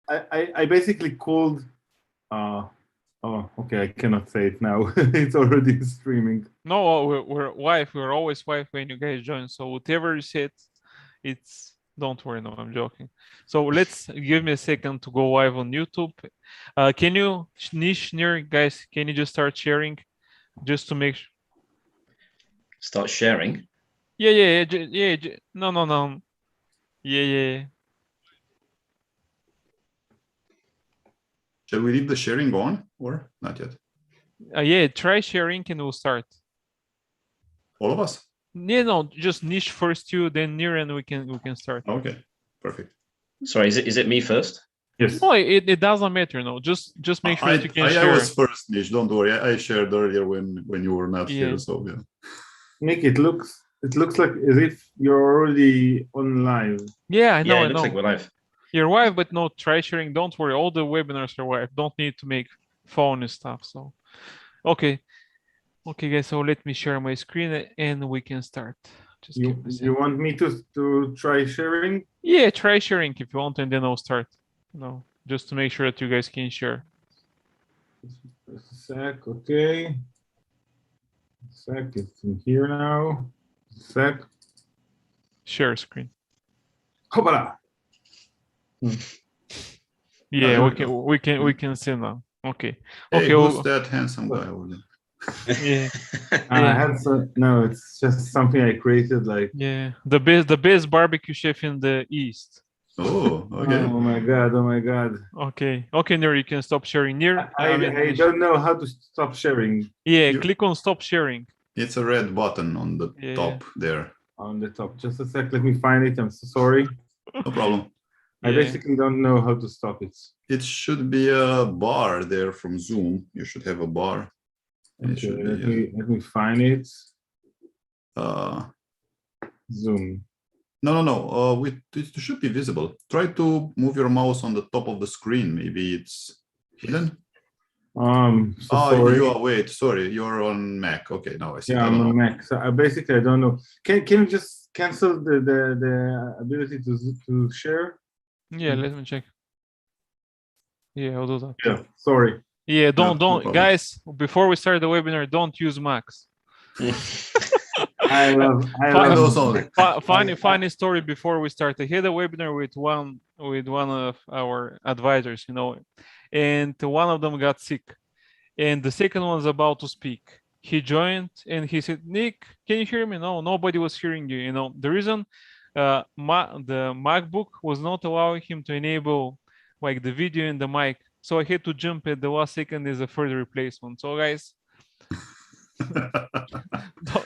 I basically called. Oh, okay. I cannot say it now. It's already streaming. No, we're live. We're always live when you guys join. So whatever you said, it's don't worry. No, I'm joking. So let's give me a second to go live on YouTube. Can you, Nish, Nir, guys? Can you just start sharing, just to make sure? Start sharing. Yeah. No. Yeah. Shall we leave the sharing on or not yet? Yeah. Try sharing and we'll start. All of us? Yeah, no, just Nish first, you, then Nir, and we can start. Okay, perfect. Sorry, is it me first? Yes. No, it doesn't matter. No, just make sure that you can share. I was first, Nish. Don't worry. I shared earlier when you were not here. So yeah. Nick, it looks like as if you're already on live. Yeah, I know. Yeah, it looks like we're live. You're live, but no, try sharing. Don't worry. All the webinars are live. Don't need to make phone and stuff. So, okay, guys. So let me share my screen and we can start. Just you want me to try sharing? Yeah, try sharing if you want, and then I'll start. No, just to make sure that you guys can share. Just a sec. Okay. Sec. It's in here now. Sec. Share screen. Hopala. Yeah, we can see now. Okay. Hey, Okay. who's that handsome guy over there? Yeah. No, it's just something I created. Like the best barbecue chef in the East. Oh, okay. Oh my god. Okay, Nir, you can stop sharing. Nir, I don't know how to stop sharing. Yeah, click on stop sharing. It's a red button on the top there. On the top. Just a sec. Let me find it. I'm so sorry. No problem. I basically don't know how to stop it. It should be a bar there from Zoom. You should have a bar. And Okay, let me find it. Zoom. No. It should be visible. Try to move your mouse on the top of the screen. Maybe it's hidden. Sorry. Sorry, you're on Mac. Okay, now I see. Yeah, I'm on Mac. So I don't know. Can you just cancel the ability to share? Yeah, let me check. Yeah, I'll do that. Yeah, sorry. Yeah, don't guys, before we start the webinar, don't use Macs. I love those only. Funny story before we start. I had a webinar with one of our advisors, and one of them got sick, and the second one's about to speak. He joined and he said, "Nick, can you hear me?" No, nobody was hearing you. The reason the MacBook was not allowing him to enable like the video and the mic, so I had to jump at the last second as a further replacement. So guys,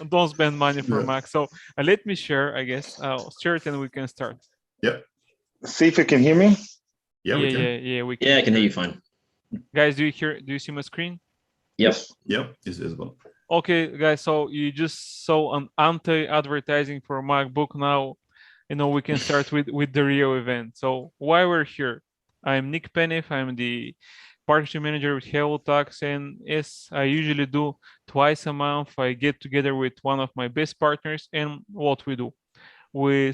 don't spend money for Mac. So let me share. I guess I'll share it and we can start. Yep. See if you can hear me. Yeah, we can. Yeah, we can. Yeah, I can hear you fine. Guys, do you see my screen? Yes. Yep, it's visible. Okay, guys. So you just saw an anti-advertising for MacBook. Now, we can start with the real event. So why we're here? I'm Nick Penev. I'm the partnership manager with hellotax, and as I usually do twice a month, I get together with one of my best partners, and what we do, we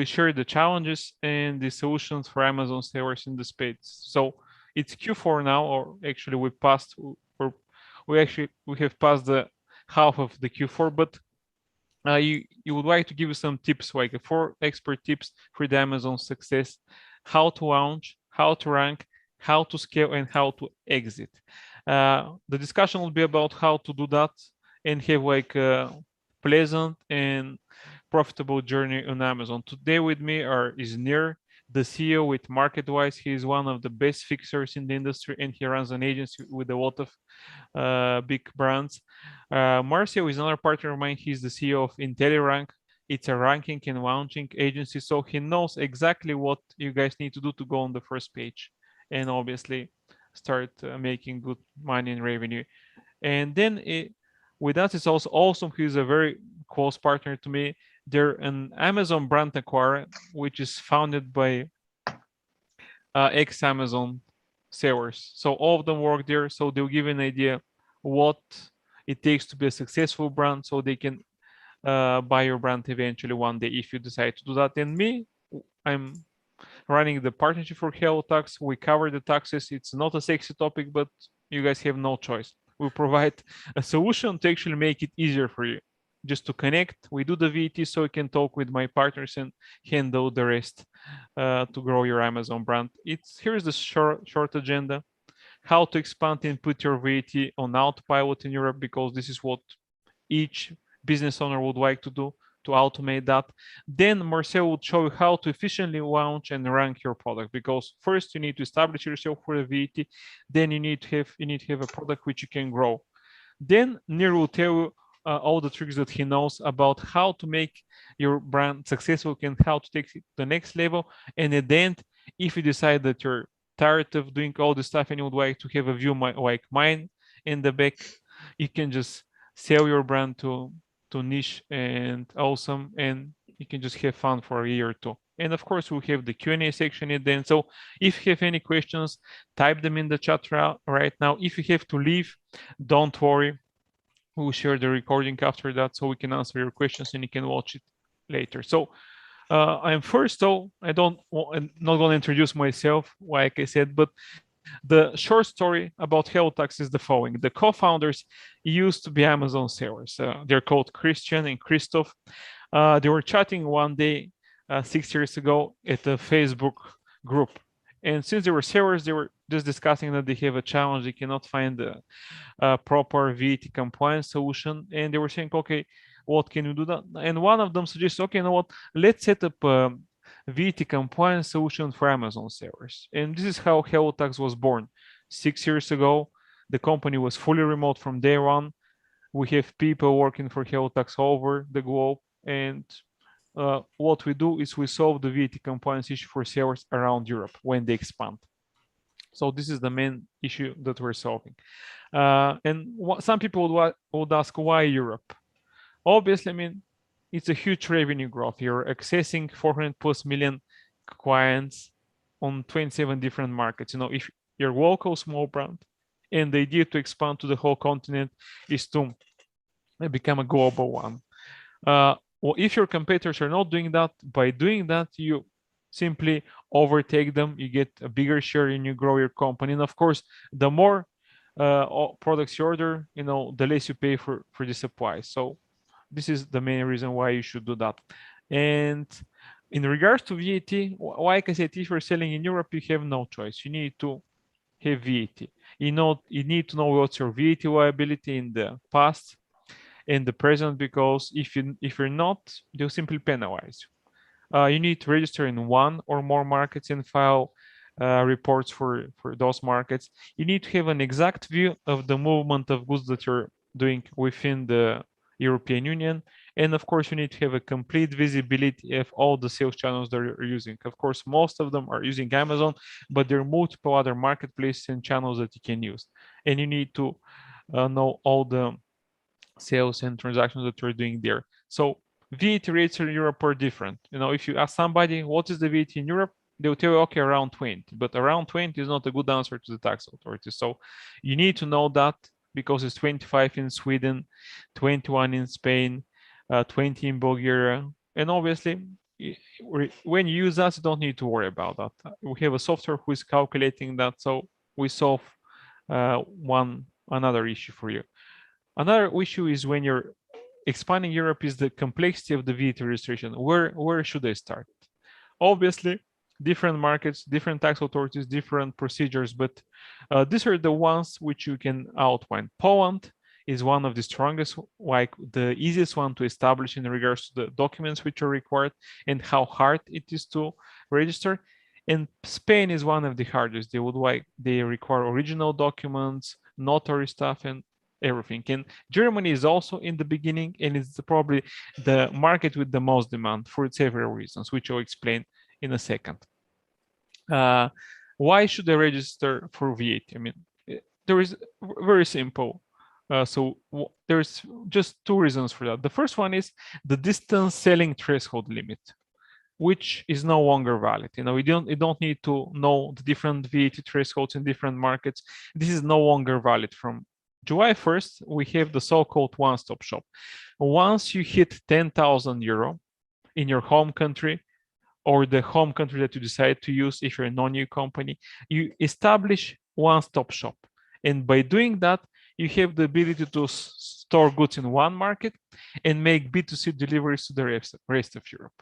share the challenges and the solutions for Amazon sellers in the space. So it's Q4 now, or actually we have passed the half of the Q4, but you would like to give you some tips, like 4 expert tips for the Amazon success: how to launch, how to rank, how to scale, and how to exit. The discussion will be about how to do that and have like a pleasant and profitable journey on Amazon. Today with me is Nir, the CEO with Market Wize. He is one of the best fixers in the industry, and he runs an agency with a lot of big brands. Marcel is another partner of mine. He's the CEO of intelliRANK. It's a ranking and launching agency, so he knows exactly what you guys need to do to go on the first page and obviously start making good money and revenue. And then with us, it's also Olsam, who is a very close partner to me. They're an Amazon brand acquirer, which is founded by ex-Amazon sellers. So all of them work there, so they'll give you an idea what it takes to be a successful brand, so they can buy your brand eventually one day if you decide to do that. And me, I'm running the partnership for hellotax. We cover the taxes. It's not a sexy topic, but you guys have no choice. We provide a solution to actually make it easier for you. Just to connect, we do the VAT so you can talk with my partners and handle the rest to grow your Amazon brand. Here's the short agenda. How to expand and put your VAT on autopilot in Europe, because this is what each business owner would like to do, to automate that. Then Marcel will show you how to efficiently launch and rank your product, because first you need to establish yourself for the VAT, then you need to have a product which you can grow. Then Nir will tell you all the tricks that he knows about how to make your brand successful and how to take it to the next level. And at the end, if you decide that you're tired of doing all this stuff and you would like to have a view like mine in the back, you can just sell your brand to Nish and Olsam, and you can just have fun for a year or two. And of course, we'll have the Q&A section at the end. So if you have any questions, type them in the chat right now. If you have to leave, don't worry. We'll share the recording after that so we can answer your questions and you can watch it later. So I'm first, though, I'm not going to introduce myself, like I said, but the short story about hellotax is the following. The co-founders used to be Amazon sellers. They're called Christian and Christoph. They were chatting one day 6 years ago at a Facebook group. And since they were sellers, they were just discussing that they have a challenge. They cannot find a proper VAT compliance solution. And they were saying, okay, what can you do that? And one of them suggested, okay, you know what, let's set up a VAT compliance solution for Amazon sellers. And this is how hellotax was born. 6 years ago, the company was fully remote from day one. We have people working for hellotax all over the globe. And what we do is we solve the VAT compliance issue for sellers around Europe when they expand. So this is the main issue that we're solving. And some people would ask, why Europe? Obviously, I mean, it's a huge revenue growth. You're accessing 400 plus million clients on 27 different markets. You know, if you're a local small brand and the idea to expand to the whole continent is to become a global one. Well, if your competitors are not doing that, by doing that, you simply overtake them, you get a bigger share and you grow your company. And of course, the more products you order, you know, the less you pay for the supply. So this is the main reason why you should do that. And in regards to VAT, like I said, if you're selling in Europe, you have no choice. You need to have VAT. You need to know what's your VAT liability in the past and the present, because if you're not, they'll simply penalize you. You need to register in one or more markets and file reports for those markets. You need to have an exact view of the movement of goods that you're doing within the European Union. And of course, you need to have a complete visibility of all the sales channels that you're using. Of course, most of them are using Amazon, but there are multiple other marketplaces and channels that you can use. And you need to know all the sales and transactions that you're doing there. So VAT rates in Europe are different. You know, if you ask somebody what is the VAT in Europe, they'll tell you, okay, around 20, but around 20 is not a good answer to the tax authorities. So you need to know that, because it's 25 in Sweden, 21 in Spain, 20 in Bulgaria. And obviously, when you use that, you don't need to worry about that. We have a software who is calculating that, so we solve another issue for you. Another issue is when you're expanding Europe is the complexity of the VAT registration. Where should I start? Obviously, different markets, different tax authorities, different procedures, but these are the ones which you can outline. Poland is one of the strongest, like the easiest one to establish in regards to the documents which are required and how hard it is to register. And Spain is one of the hardest. They require original documents, notary stuff, and everything. And Germany is also in the beginning, and it's probably the market with the most demand for several reasons, which I'll explain in a second. Why should I register for VAT? I mean, there is very simple. So there's just two reasons for that. The first one is the distance selling threshold limit, which is no longer valid. You know, you don't need to know the different VAT thresholds in different markets. This is no longer valid. From July 1st, we have the so-called one-stop shop. Once you hit 10,000 euro in your home country, or the home country that you decide to use if you're a non-EU company, you establish one-stop shop. And by doing that, you have the ability to store goods in one market and make B2C deliveries to the rest of Europe.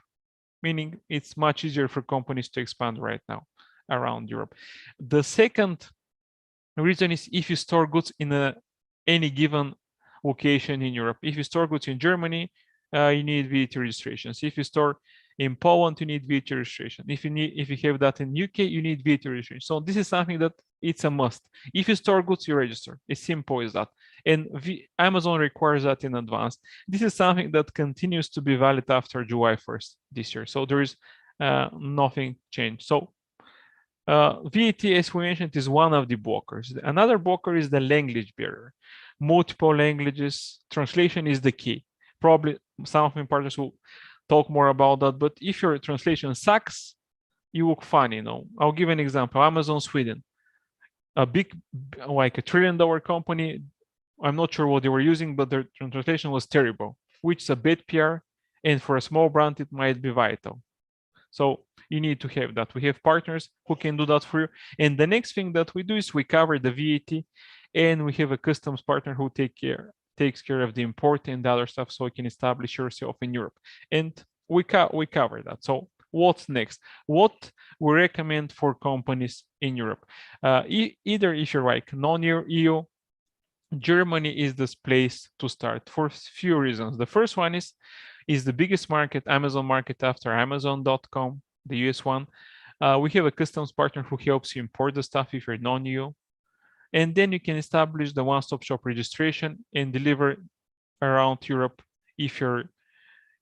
Meaning it's much easier for companies to expand right now around Europe. The second reason is if you store goods in any given location in Europe. If you store goods in Germany, you need VAT registrations. If you store in Poland, you need VAT registration. If you have that in UK, you need VAT registration. So this is something that it's a must. If you store goods, you register. It's simple as that. And Amazon requires that in advance. This is something that continues to be valid after July 1st this year. So there is nothing changed. So VAT, as we mentioned, is one of the blockers. Another blocker is the language barrier. Multiple languages, translation is the key. Probably some of my partners will talk more about that, but if your translation sucks, you look funny, you know. I'll give an example. Amazon Sweden, a big, like $1 trillion company, I'm not sure what they were using, but their translation was terrible, which is a bad PR, and for a small brand, it might be vital. So you need to have that. We have partners who can do that for you. And the next thing that we do is we cover the VAT, and we have a customs partner who takes care of the import and the other stuff, so you can establish yourself in Europe. And we cover that. So what's next? What we recommend for companies in Europe? Either if you're like non-EU, Germany is this place to start for a few reasons. The first one is the biggest market, Amazon market after Amazon.com, the US one. We have a customs partner who helps you import the stuff if you're non-EU. And then you can establish the one-stop shop registration and deliver around Europe if you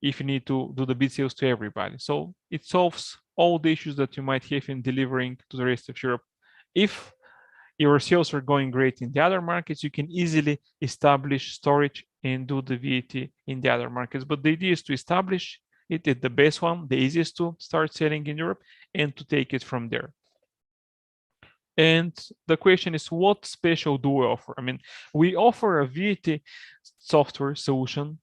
need to do the bid sales to everybody. So it solves all the issues that you might have in delivering to the rest of Europe. If your sales are going great in the other markets, you can easily establish storage and do the VAT in the other markets. But the idea is to establish it at the best one, the easiest to start selling in Europe, and to take it from there. And the question is, what special do we offer? I mean, we offer a VAT software solution,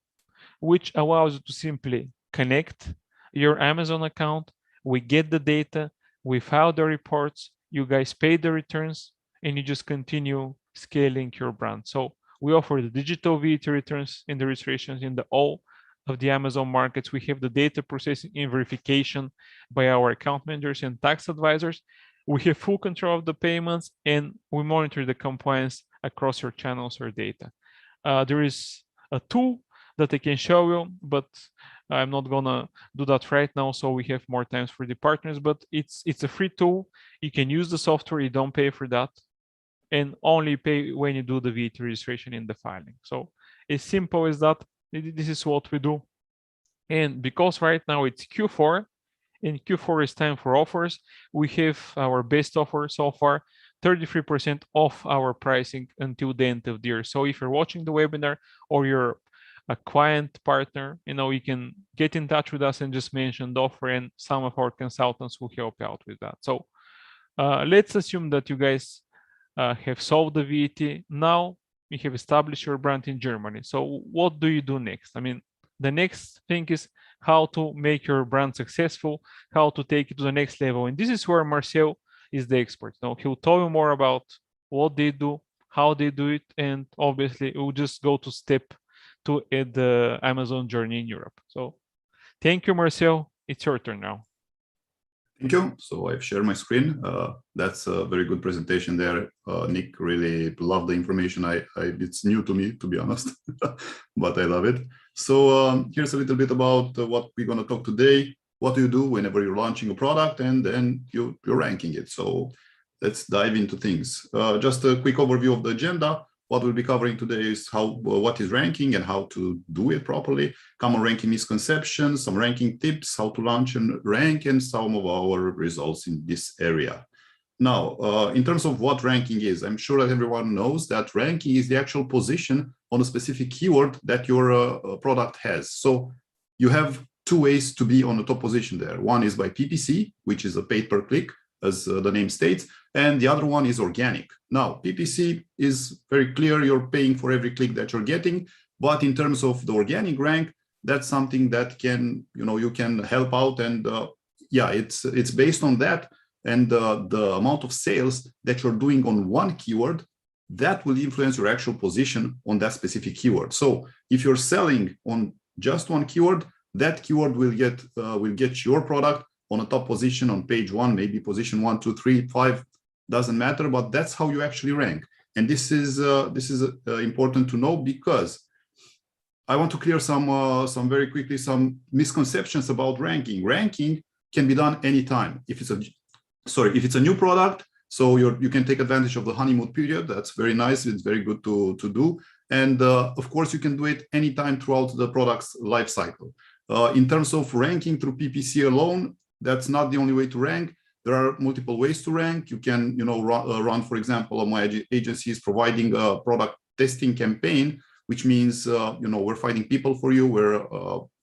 which allows you to simply connect your Amazon account. We get the data, we file the reports, you guys pay the returns, and you just continue scaling your brand. So we offer the digital VAT returns and the registrations in all of the Amazon markets. We have the data processing and verification by our account managers and tax advisors. We have full control of the payments, and we monitor the compliance across your channels or data. There is a tool that I can show you, but I'm not gonna do that right now, so we have more times for the partners, but it's a free tool. You can use the software, you don't pay for that, and only pay when you do the VAT registration in the filing. So as simple as that. This is what we do. And because right now it's Q4, and Q4 is time for offers, we have our best offer so far, 33% off our pricing until the end of the year. So if you're watching the webinar or you're a client partner, you know, you can get in touch with us and just mention the offer, and some of our consultants will help you out with that. So let's assume that you guys have solved the VAT. Now you have established your brand in Germany. So what do you do next? I mean, the next thing is how to make your brand successful, how to take it to the next level. And this is where Marcel is the expert. Now, he'll tell you more about what they do, how they do it, and obviously we'll just go to step 2 at the Amazon journey in Europe. So thank you, Marcel. It's your turn now. Thank you. So I've shared my screen. That's a very good presentation there. Nick, really love the information. It's new to me, to be honest, but I love it. So here's a little bit about what we're going to talk today. What do you do whenever you're launching a product and then you're ranking it? So let's dive into things. Just a quick overview of the agenda. What we'll be covering today is what is ranking and how to do it properly, common ranking misconceptions, some ranking tips, how to launch and rank, and some of our results in this area. Now, in terms of what ranking is, I'm sure that everyone knows that ranking is the actual position on a specific keyword that your product has. So you have two ways to be on the top position there. One is by PPC, which is a paid per click, as the name states, and the other one is organic. Now, PPC is very clear, you're paying for every click that you're getting, but in terms of the organic rank, that's something that can, you can help out, and yeah, it's based on that, and the amount of sales that you're doing on one keyword, that will influence your actual position on that specific keyword. So if you're selling on just one keyword, that keyword will get your product on a top position on page 1, maybe position 1, 2, 3, 5, doesn't matter, but that's how you actually rank. And this is important to know, because I want to clear some very quickly some misconceptions about ranking. Ranking can be done anytime. If it's a new product, so you can take advantage of the honeymoon period. That's very nice. It's very good to do. And of course, you can do it anytime throughout the product's life cycle. In terms of ranking through PPC alone, that's not the only way to rank. There are multiple ways to rank. You can, run, for example, my agency is providing a product testing campaign, which means, we're finding people for you. We're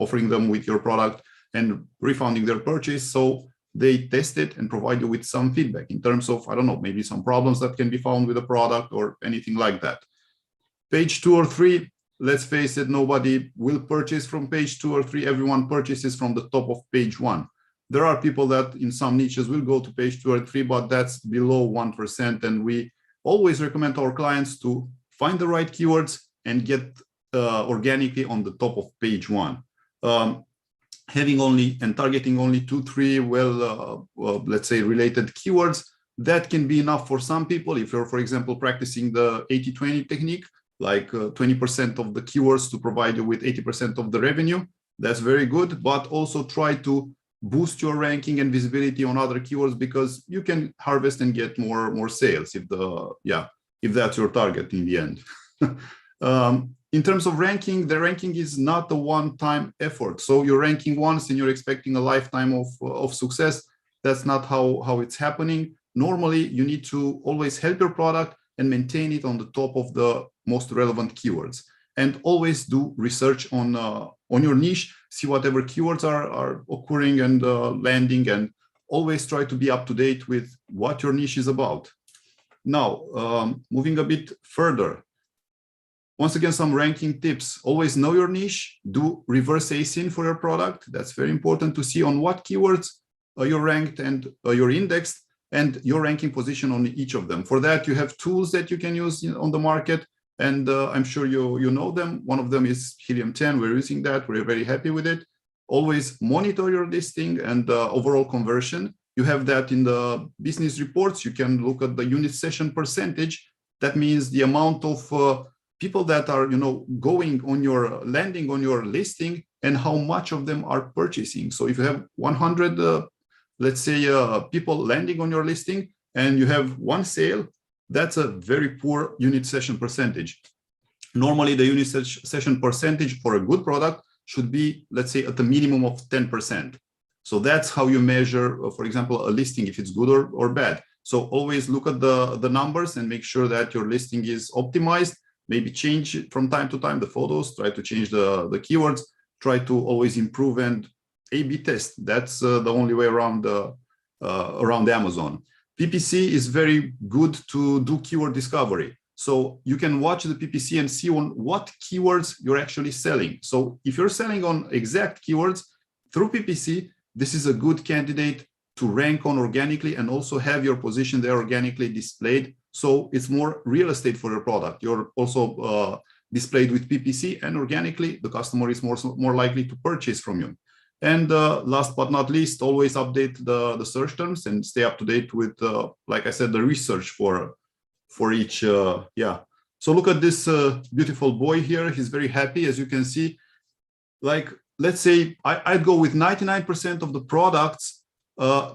offering them with your product and refunding their purchase. So they test it and provide you with some feedback in terms of, I don't know, maybe some problems that can be found with the product or anything like that. Page 2 or 3, let's face it, nobody will purchase from page 2 or 3. Everyone purchases from the top of page 1. There are people that in some niches will go to page 2 or 3, but that's below 1%. And we always recommend our clients to find the right keywords and get organically on the top of page 1. Having only and targeting only 2, 3, let's say related keywords, that can be enough for some people. If you're, for example, practicing the 80-20 technique, like 20% of the keywords to provide you with 80% of the revenue, that's very good. But also try to boost your ranking and visibility on other keywords, because you can harvest and get more sales if that's your target in the end. In terms of ranking, the ranking is not a one-time effort. So you're ranking once and you're expecting a lifetime of success. That's not how it's happening. Normally, you need to always help your product and maintain it on the top of the most relevant keywords. And always do research on your niche, see whatever keywords are occurring and landing, and always try to be up to date with what your niche is about. Now, moving a bit further. Once again, some ranking tips. Always know your niche. Do reverse asyn for your product. That's very important to see on what keywords you're ranked and you're indexed, and your ranking position on each of them. For that, you have tools that you can use on the market, and I'm sure you know them. One of them is Helium 10. We're using that. We're very happy with it. Always monitor your listing and overall conversion. You have that in the business reports. You can look at the unit session percentage. That means the amount of people that are landing on your listing, and how much of them are purchasing. So if you have 100 let's say people landing on your listing and you have one sale, that's a very poor unit session percentage. Normally the unit session percentage for a good product should be, let's say, at a minimum of 10%. So that's how you measure, for example, a listing, if it's good or bad. So always look at the numbers and make sure that your listing is optimized. Maybe change from time to time the photos, try to change the keywords, try to always improve and A/B test. That's the only way around Amazon. PPC is very good to do keyword discovery. So you can watch the PPC and see on what keywords you're actually selling. So if you're selling on exact keywords through PPC, this is a good candidate to rank on organically and also have your position there organically displayed. So it's more real estate for your product. You're also displayed with PPC, and organically the customer is more likely to purchase from you. And last but not least, always update the search terms and stay up to date with, like I said, the research for each. So look at this beautiful boy here. He's very happy, as you can see. Like, let's say I'd go with 99% of the products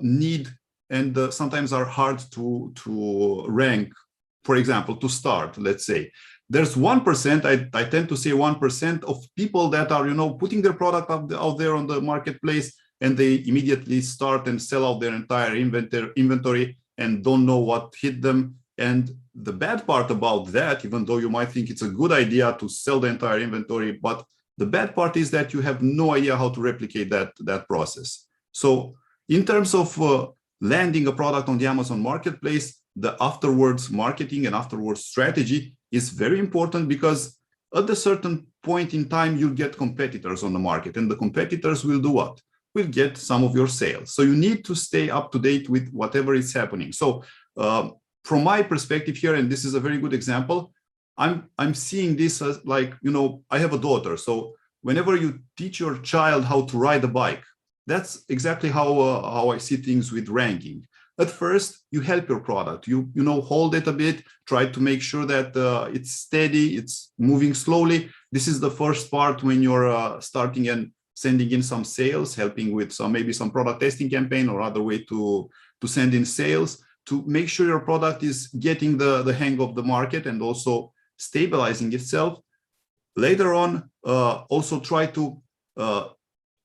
need and sometimes are hard to rank. For example, to start, let's say there's 1%, I tend to say 1% of people that are, putting their product out there on the marketplace, and they immediately start and sell out their entire inventory and don't know what hit them. And the bad part about that, even though you might think it's a good idea to sell the entire inventory, but the bad part is that you have no idea how to replicate that process. So in terms of landing a product on the Amazon marketplace, the afterwards marketing and afterwards strategy is very important, because at a certain point in time, you'll get competitors on the market, and the competitors will do what? will get some of your sales. So you need to stay up to date with whatever is happening. So from my perspective here, and this is a very good example, I'm seeing this as like, you know, I have a daughter. So whenever you teach your child how to ride a bike, that's exactly how I see things with ranking. At first, you help your product. You know, hold it a bit, try to make sure that it's steady, it's moving slowly. This is the first part when you're starting and sending in some sales, helping with maybe some product testing campaign or other way to send in sales, to make sure your product is getting the hang of the market and also stabilizing itself. Later on, also try to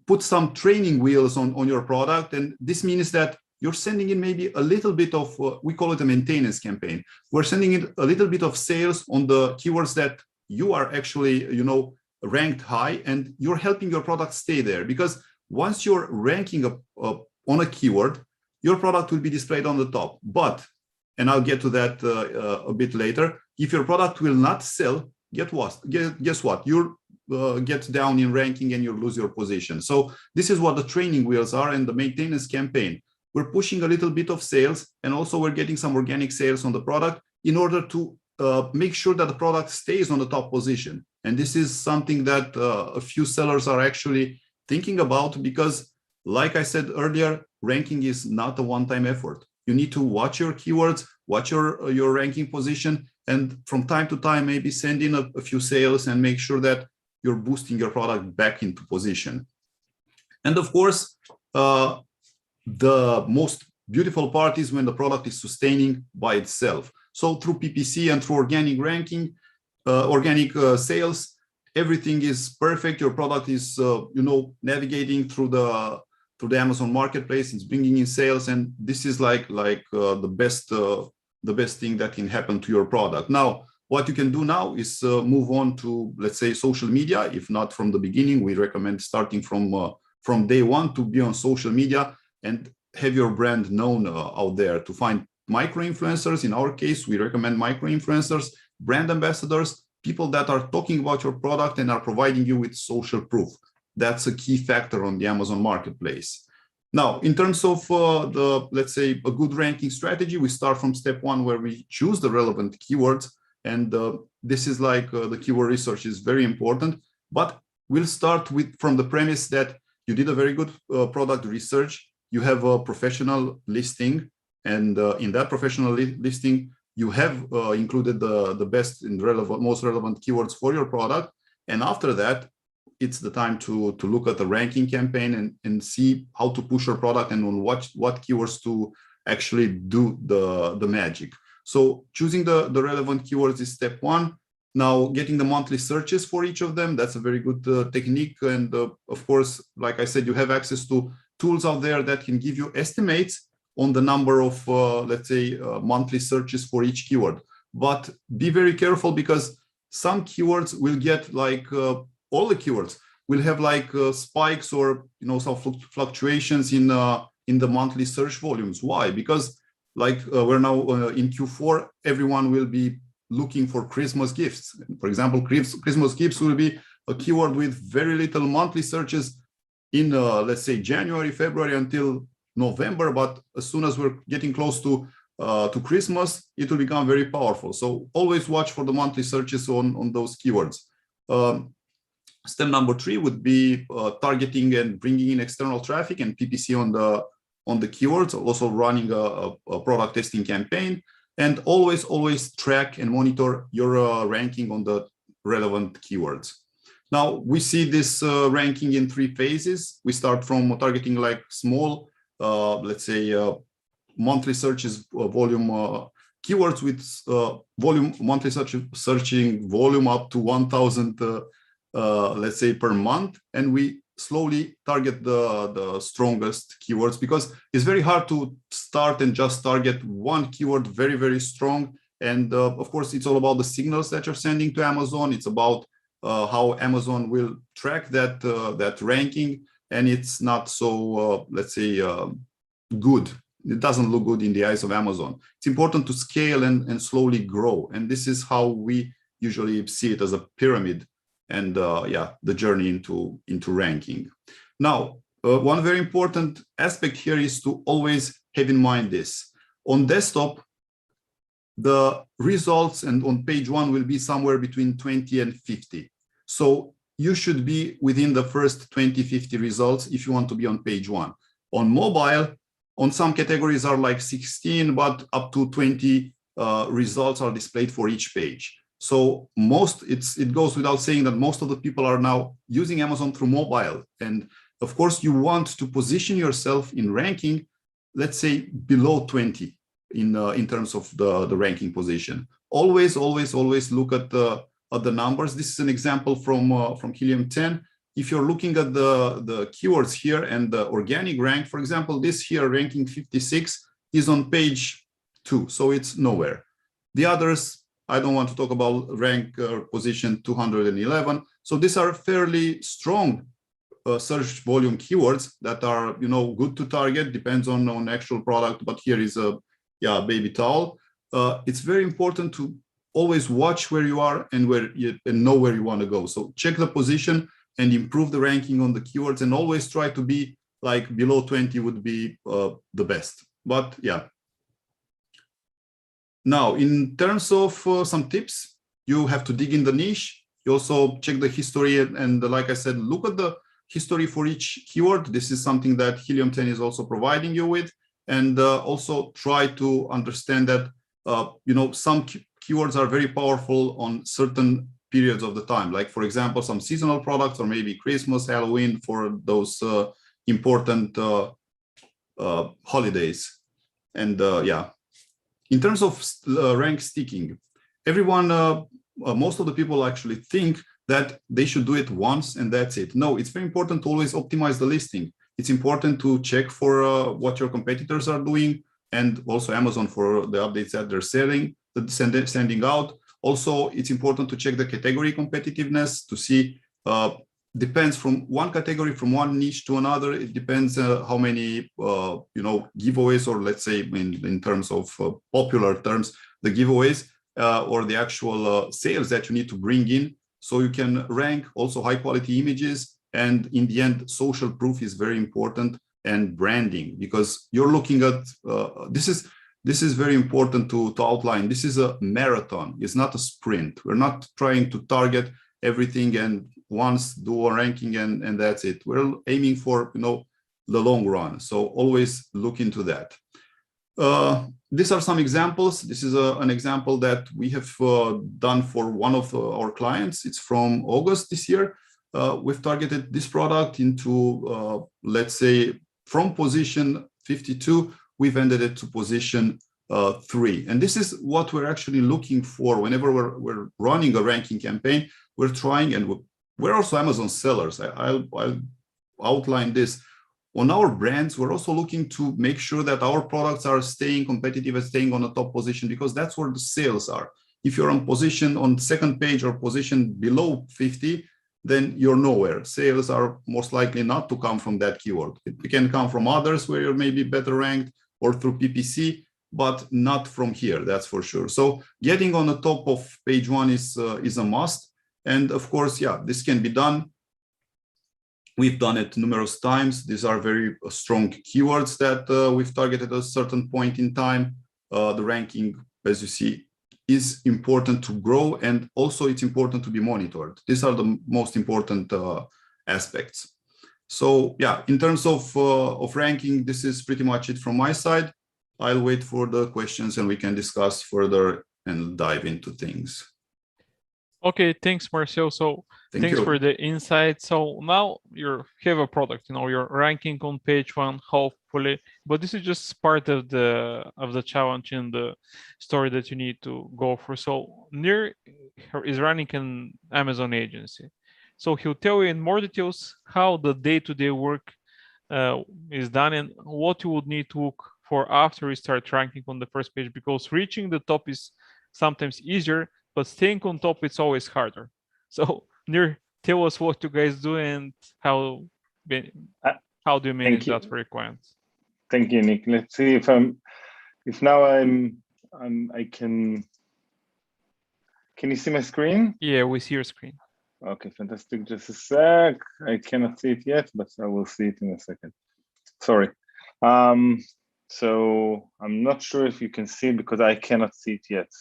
put some training wheels on your product. And this means that you're sending in maybe a little bit of, we call it a maintenance campaign. We're sending in a little bit of sales on the keywords that you are actually, you know, ranked high, and you're helping your product stay there. Because once you're ranking on a keyword, your product will be displayed on the top. But, and I'll get to that a bit later, if your product will not sell, guess what? You'll get down in ranking and you'll lose your position. So this is what the training wheels are, and the maintenance campaign. We're pushing a little bit of sales, and also we're getting some organic sales on the product in order to make sure that the product stays on the top position. And this is something that a few sellers are actually thinking about, because like I said earlier, ranking is not a one-time effort. You need to watch your keywords, watch your ranking position, and from time to time, maybe send in a few sales and make sure that you're boosting your product back into position. And of course, the most beautiful part is when the product is sustaining by itself. So through PPC and through organic ranking, organic sales, everything is perfect. Your product is, you know, navigating through the Amazon marketplace. It's bringing in sales, and this is like the best thing that can happen to your product. Now, what you can do now is move on to, let's say, social media. If not from the beginning, we recommend starting from day one to be on social media and have your brand known out there. To find micro-influencers, in our case, we recommend micro-influencers, brand ambassadors, people that are talking about your product and are providing you with social proof. That's a key factor on the Amazon marketplace. Now, in terms of let's say, a good ranking strategy, we start from step one, where we choose the relevant keywords. And this is like the keyword research is very important, but we'll start from the premise that you did a very good product research. You have a professional listing, and in that professional listing, you have included the best and most relevant keywords for your product. And after that, it's the time to look at the ranking campaign and see how to push your product and on what keywords to actually do the magic. So choosing the relevant keywords is step one. Now, getting the monthly searches for each of them, that's a very good technique. And of course, like I said, you have access to tools out there that can give you estimates on the number of, let's say, monthly searches for each keyword. But be very careful, because some keywords will get like, all the keywords will have like spikes or, you know, some fluctuations in the monthly search volumes. Why? Because like we're now in Q4, everyone will be looking for Christmas gifts. For example, Christmas gifts will be a keyword with very little monthly searches in, let's say, January, February until November. But as soon as we're getting close to Christmas, it will become very powerful. So always watch for the monthly searches on those keywords. Step number 3 would be targeting and bringing in external traffic and PPC on the keywords, also running a product testing campaign, and always track and monitor your ranking on the relevant keywords. Now, we see this ranking in 3 phases. We start from targeting like small, let's say, monthly searches volume keywords with monthly searching volume up to 1,000, let's say, per month, and we slowly target the strongest keywords, because it's very hard to start and just target one keyword very strong. And of course, it's all about the signals that you're sending to Amazon. It's about how Amazon will track that ranking, and it's not so let's say good. It doesn't look good in the eyes of Amazon. It's important to scale and slowly grow, and this is how we usually see it, as a pyramid. And yeah, the journey into ranking. Now, one very important aspect here is to always have in mind this. On desktop, the results and on page 1 will be somewhere between 20 and 50. So you should be within the first 20, 50 results if you want to be on page 1. On mobile, on some categories are like 16, but up to 20 results are displayed for each page. So it goes without saying that most of the people are now using Amazon through mobile. And of course, you want to position yourself in ranking, let's say below 20 in terms of the ranking position. Always look at the numbers. This is an example from Helium 10. If you're looking at the keywords here and the organic rank, for example, this here ranking 56 is on page 2, so it's nowhere. The others, I don't want to talk about rank position 211. So these are fairly strong search volume keywords that are, good to target, depends on actual product, but here is a baby towel. It's very important to always watch where you are and know where you want to go. So check the position and improve the ranking on the keywords, and always try to be like below 20 would be the best. But yeah. Now, in terms of some tips, you have to dig in the niche. You also check the history and like I said, look at the history for each keyword. This is something that Helium 10 is also providing you with. And also try to understand that, some keywords are very powerful on certain periods of the time. Like, for example, some seasonal products or maybe Christmas, Halloween for those important holidays. And in terms of rank sticking, everyone, most of the people actually think that they should do it once and that's it. No, it's very important to always optimize the listing. It's important to check for what your competitors are doing, and also Amazon for the updates that they're sending out. Also, it's important to check the category competitiveness to see, depends from one category, from one niche to another. It depends how many, giveaways, or let's say in terms of popular terms, the giveaways or the actual sales that you need to bring in. So you can rank also high quality images. And in the end, social proof is very important, and branding, because you're looking at, this is very important to outline. This is a marathon. It's not a sprint. We're not trying to target everything and once do a ranking and that's it. We're aiming for, the long run. So always look into that. These are some examples. This is an example that we have done for one of our clients. It's from August this year. We've targeted this product into, let's say, from position 52, we've ended it to position 3. And this is what we're actually looking for whenever we're running a ranking campaign. We're trying, and we're also Amazon sellers. I'll outline this. On our brands, we're also looking to make sure that our products are staying competitive and staying on the top position, because that's where the sales are. If you're on position on second page or position below 50, then you're nowhere. Sales are most likely not to come from that keyword. It can come from others where you're maybe better ranked or through PPC, but not from here, that's for sure. So getting on the top of page 1 is a must. And of course, this can be done. We've done it numerous times. These are very strong keywords that we've targeted at a certain point in time. The ranking, as you see, is important to grow, and also it's important to be monitored. These are the most important aspects. So in terms of ranking, this is pretty much it from my side. I'll wait for the questions and we can discuss further and dive into things. Okay, thanks, Marcel. So thanks for the insight. So now you have a product, you're ranking on page 1, hopefully, but this is just part of the challenge and the story that you need to go for. So Nir is running an Amazon agency. So he'll tell you in more details how the day-to-day work is done and what you would need to look for after you start ranking on the first page, because reaching the top is sometimes easier, but staying on top, it's always harder. So Nir, tell us what you guys do and how do you manage that for your clients? Thank you, Nick. Let's see if now I can you see my screen? Yeah, we see your screen. Okay, fantastic. Just a sec. I cannot see it yet, but I will see it in a second. Sorry. So I'm not sure if you can see it because I cannot see it yet.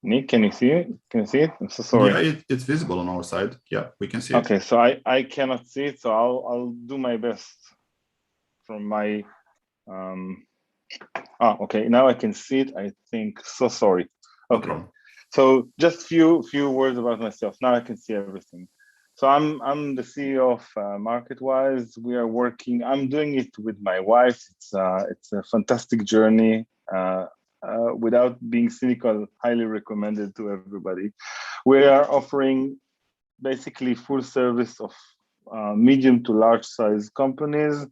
Nick, can you see it? Can you see it? I'm so sorry. Yeah, it's visible on our side. Yeah, we can see it. Okay, so I cannot see it, so I'll do my best from my okay, now I can see it, I think. So sorry. Okay. No problem. So just few words about myself. Now I can see everything. So I'm the CEO of Market Wize. We are working. I'm doing it with my wife. It's a fantastic journey. Without being cynical, highly recommended to everybody. We are offering basically full service of medium to large size companies,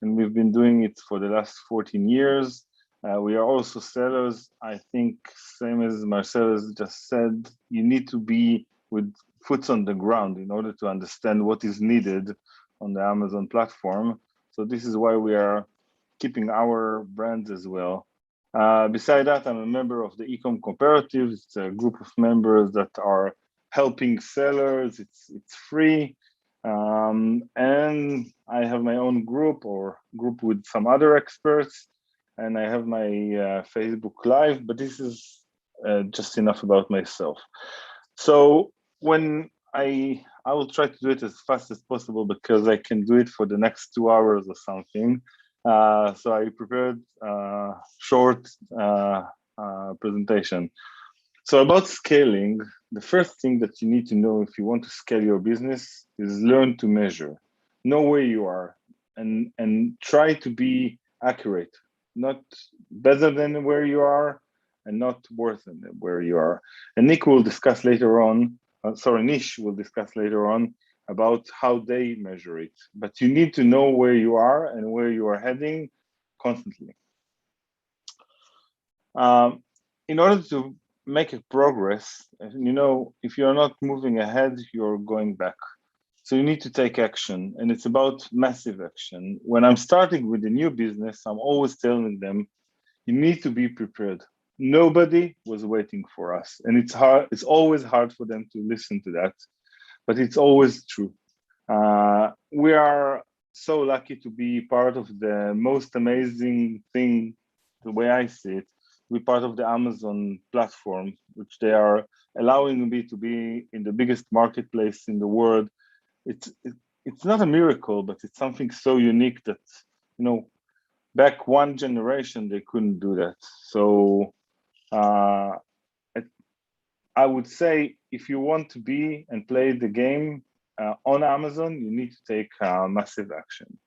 and we've been doing it for the last 14 years. We are also sellers. I think same as Marcel has just said, you need to be with foot on the ground in order to understand what is needed on the Amazon platform. So this is why we are keeping our brands as well. Beside that, I'm a member of the Ecom Cooperative. It's a group of members that are helping sellers. It's free. And I have my own group with some other experts, and I have my Facebook Live, but this is just enough about myself. So when I will try to do it as fast as possible because I can do it for the next 2 hours or something. So I prepared a short presentation. So about scaling, the first thing that you need to know if you want to scale your business is learn to measure. Know where you are and try to be accurate, not better than where you are and not worse than where you are. And Nick will discuss later on, Nish will discuss later on about how they measure it. But you need to know where you are and where you are heading constantly. In order to make a progress, you know, if you're not moving ahead, you're going back. So you need to take action, and it's about massive action. When I'm starting with a new business, I'm always telling them, you need to be prepared. Nobody was waiting for us, and it's hard. It's always hard for them to listen to that, but it's always true. We are so lucky to be part of the most amazing thing, the way I see it, be part of the Amazon platform, which they are allowing me to be in the biggest marketplace in the world. It's not a miracle, but it's something so unique that, you know, back one generation, they couldn't do that. So I would say if you want to be and play the game on Amazon, you need to take massive action.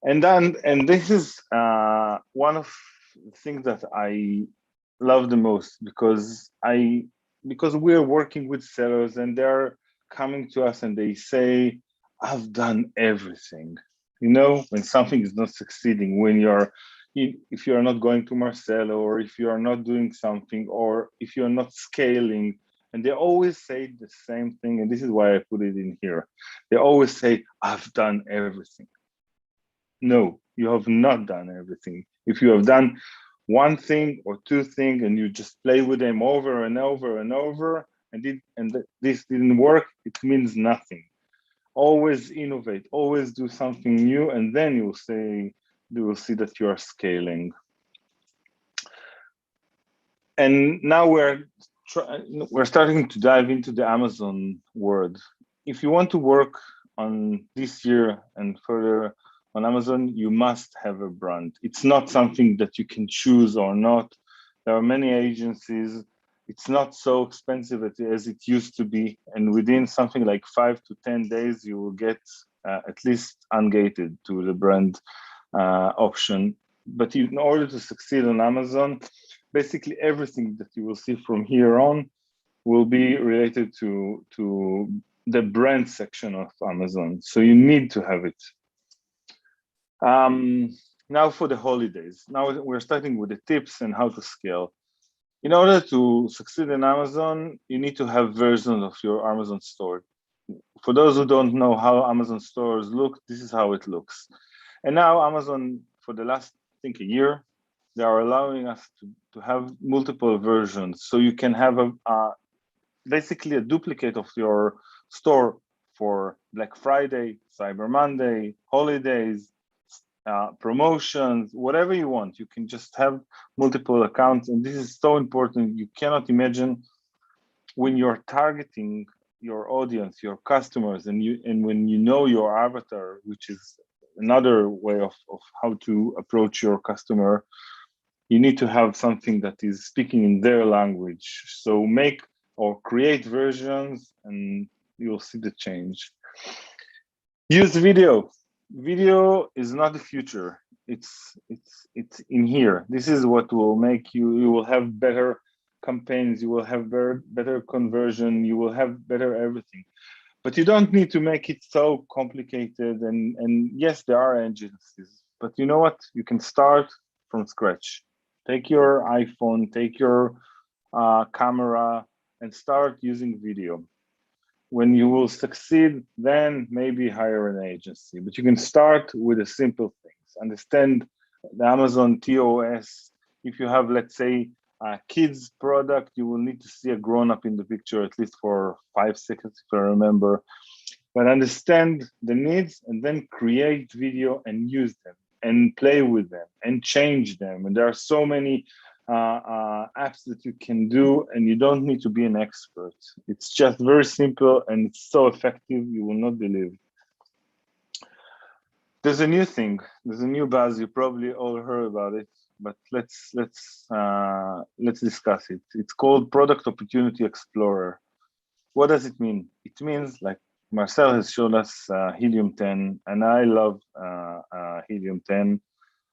And this is one of the things that I love the most because we're working with sellers and they're coming to us and they say, I've done everything. You know, when something is not succeeding, if you're not going to Marcel, or if you are not doing something, or if you're not scaling, and they always say the same thing, and this is why I put it in here. They always say, I've done everything. No, you have not done everything. If you have done one thing or two things and you just play with them over and over and over, and this didn't work, it means nothing. Always innovate, always do something new, and then you will see that you are scaling. And now we're starting to dive into the Amazon world. If you want to work on this year and further on Amazon, you must have a brand. It's not something that you can choose or not. There are many agencies. It's not so expensive as it used to be. And within something like 5 to 10 days, you will get at least ungated to the brand option. But in order to succeed on Amazon, basically everything that you will see from here on will be related to the brand section of Amazon. So you need to have it. Now for the holidays. Now we're starting with the tips and how to scale. In order to succeed in Amazon, you need to have versions of your Amazon store. For those who don't know how Amazon stores look, this is how it looks. And now Amazon, for the last, I think, a year, they are allowing us to have multiple versions. So you can have basically a duplicate of your store for Black Friday, Cyber Monday, holidays, promotions, whatever you want. You can just have multiple accounts. And this is so important. You cannot imagine when you're targeting your audience, your customers, and when you know your avatar, which is another way of how to approach your customer, you need to have something that is speaking in their language. So make or create versions and you'll see the change. Use video. Video is not the future. It's in here. This is what will make you will have better campaigns, you will have better conversion, you will have better everything. But you don't need to make it so complicated. And yes, there are agencies, but you know what? You can start from scratch. Take your iPhone, take your camera, and start using video. When you will succeed, then maybe hire an agency. But you can start with the simple things. Understand the Amazon TOS. If you have, let's say, a kids product, you will need to see a grown-up in the picture at least for 5 seconds, if I remember. But understand the needs and then create video and use them and play with them and change them. And there are so many apps that you can do, and you don't need to be an expert. It's just very simple and it's so effective, you will not believe. There's a new thing, there's a new buzz, you probably all heard about it, but let's discuss it. It's called Product Opportunity Explorer. What does it mean? It means, like Marcel has shown us Helium 10, and I love Helium 10.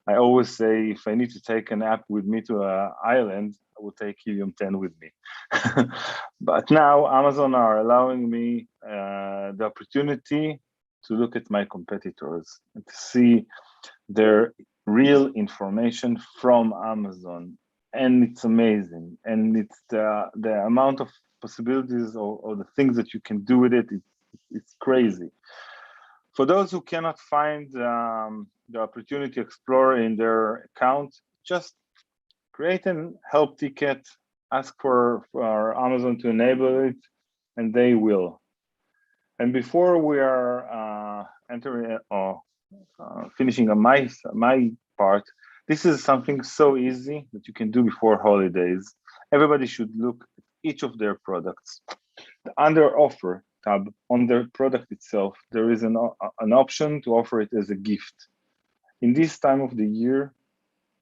I always say if I need to take an app with me to an island, I will take Helium 10 with me. But now Amazon are allowing me the opportunity to look at my competitors and to see their real information from Amazon. And it's amazing. And it's the amount of possibilities or the things that you can do with it, it's crazy. For those who cannot find the Opportunity Explorer in their account, just create a help ticket, ask for Amazon to enable it, and they will. And before we are entering or finishing my part, this is something so easy that you can do before holidays. Everybody should look at each of their products. Under offer tab on the product itself, there is an option to offer it as a gift. In this time of the year,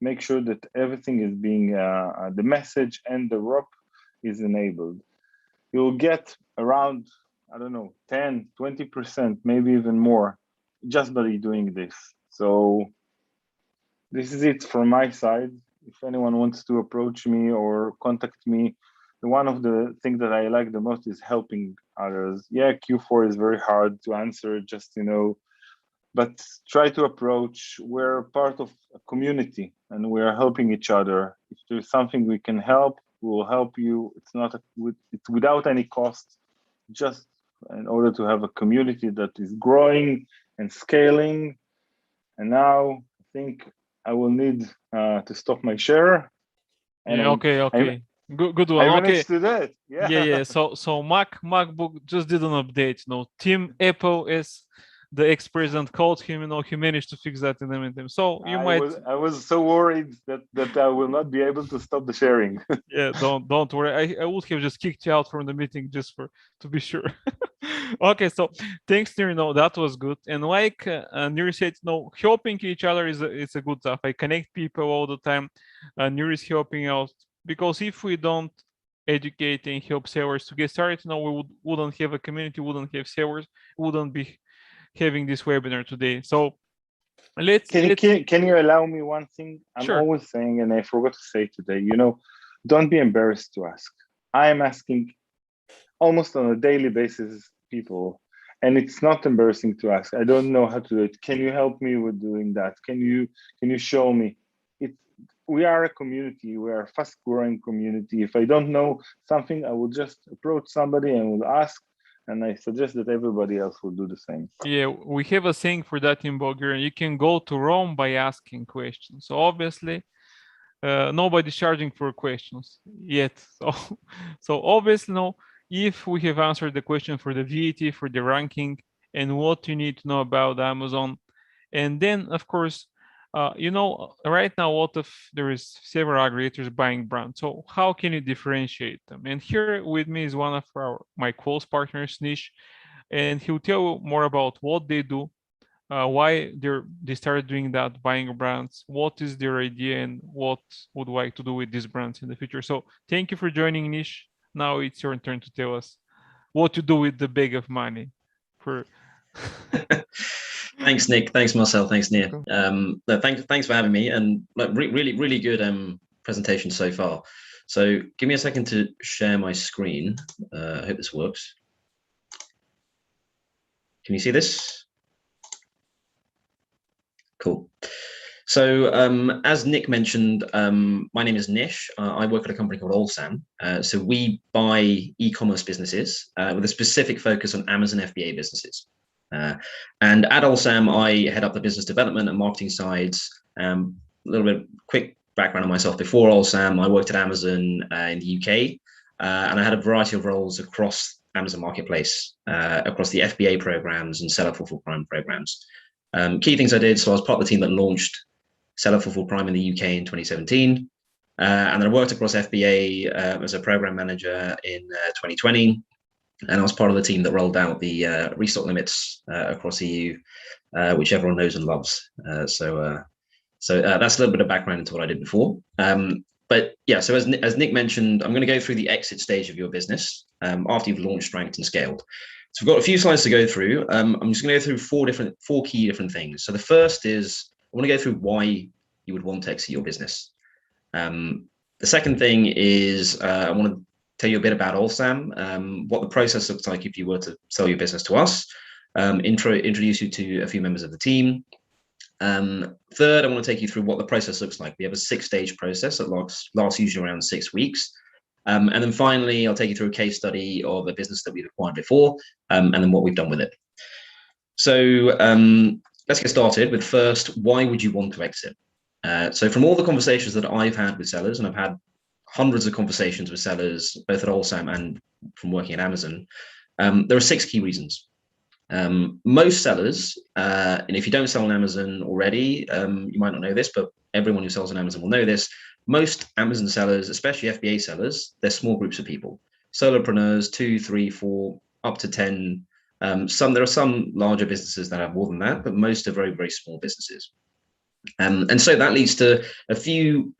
make sure that everything is being, the message and the ROP is enabled. You'll get around, I don't know, 10, 20%, maybe even more, just by doing this. So this is it from my side. If anyone wants to approach me or contact me, one of the things that I like the most is helping others. Yeah, Q4 is very hard to answer, just, but try to approach. We're part of a community and we're helping each other. If there's something we can help, we will help you. It's without any cost, just in order to have a community that is growing and scaling. And now I think I will need to stop my share. And yeah, okay. Good one. I Okay. managed to do it. Yeah. So MacBook just did an update. Team Apple is the ex-president called him. He managed to fix that in the meantime. So you might. I was so worried that I will not be able to stop the sharing. Yeah, don't worry. I would have just kicked you out from the meeting just to be sure. Okay, so thanks, Nir. That was good. And like Nir said, helping each other is a good stuff. I connect people all the time. Nir is helping out, because if we don't educate and help sellers to get started, we wouldn't have a community, wouldn't have sellers, wouldn't be having this webinar today. So can you allow me one thing? I'm Sure. always saying, and I forgot to say today, don't be embarrassed to ask. I am asking almost on a daily basis people, and it's not embarrassing to ask. I don't know how to do it. Can you help me with doing that? Can you show me? We are a community. We are a fast-growing community. If I don't know something, I will just approach somebody and will ask. And I suggest that everybody else will do the same. Yeah, we have a saying for that in Bulgarian. You can go to Rome by asking questions. So obviously, nobody's charging for questions yet. So obviously, no, if we have answered the question for the VAT, for the ranking, and what you need to know about Amazon, and then of course, right now there is several aggregators buying brands. So how can you differentiate them? And here with me is one of my close partners, Nish, and he'll tell you more about what they do, why they started doing that, buying brands, what is their idea, and what would like to do with these brands in the future. So thank you for joining, Nish. Now it's your turn to tell us what to do with the bag of money. Thanks, Nick. Thanks, Marcel. Thanks, Nir. Thanks for having me, and really good presentation so far. So give me a second to share my screen. I hope this works. Can you see this? Cool. So as Nick mentioned, my name is Nish. I work at a company called Olsam. So we buy e-commerce businesses with a specific focus on Amazon FBA businesses. And at Olsam, I head up the business development and marketing sides. A little bit quick background on myself. Before Olsam, I worked at Amazon in the UK, and I had a variety of roles across Amazon Marketplace, across the FBA programs and seller fulfilled prime programs. Key things I did, so I was part of the team that launched Seller Fulfilled Prime in the UK in 2017. And then I worked across FBA as a program manager in 2020. And I was part of the team that rolled out the restock limits across EU, which everyone knows and loves. So that's a little bit of background into what I did before. But yeah, so as Nick mentioned, I'm going to go through the exit stage of your business after you've launched, ranked, and scaled. So we've got a few slides to go through. I'm just going to go through four key different things. So the first is I want to go through why you would want to exit your business. The second thing is I want to tell you a bit about Olsam, what the process looks like if you were to sell your business to us, introduce you to a few members of the team. Third, I want to take you through what the process looks like. We have a 6-stage process that lasts usually around 6 weeks. And then finally, I'll take you through a case study of a business that we've acquired before, and then what we've done with it. So let's get started with first, why would you want to exit? So from all the conversations that I've had with sellers, and I've had hundreds of conversations with sellers, both at Olsam and from working at Amazon, there are 6 key reasons. Most sellers, and if you don't sell on Amazon already, you might not know this, but everyone who sells on Amazon will know this. Most Amazon sellers, especially FBA sellers, they're small groups of people, solopreneurs, 2, 3, 4, up to 10. There are some larger businesses that have more than that, but most are very, very small businesses. And so that leads to a few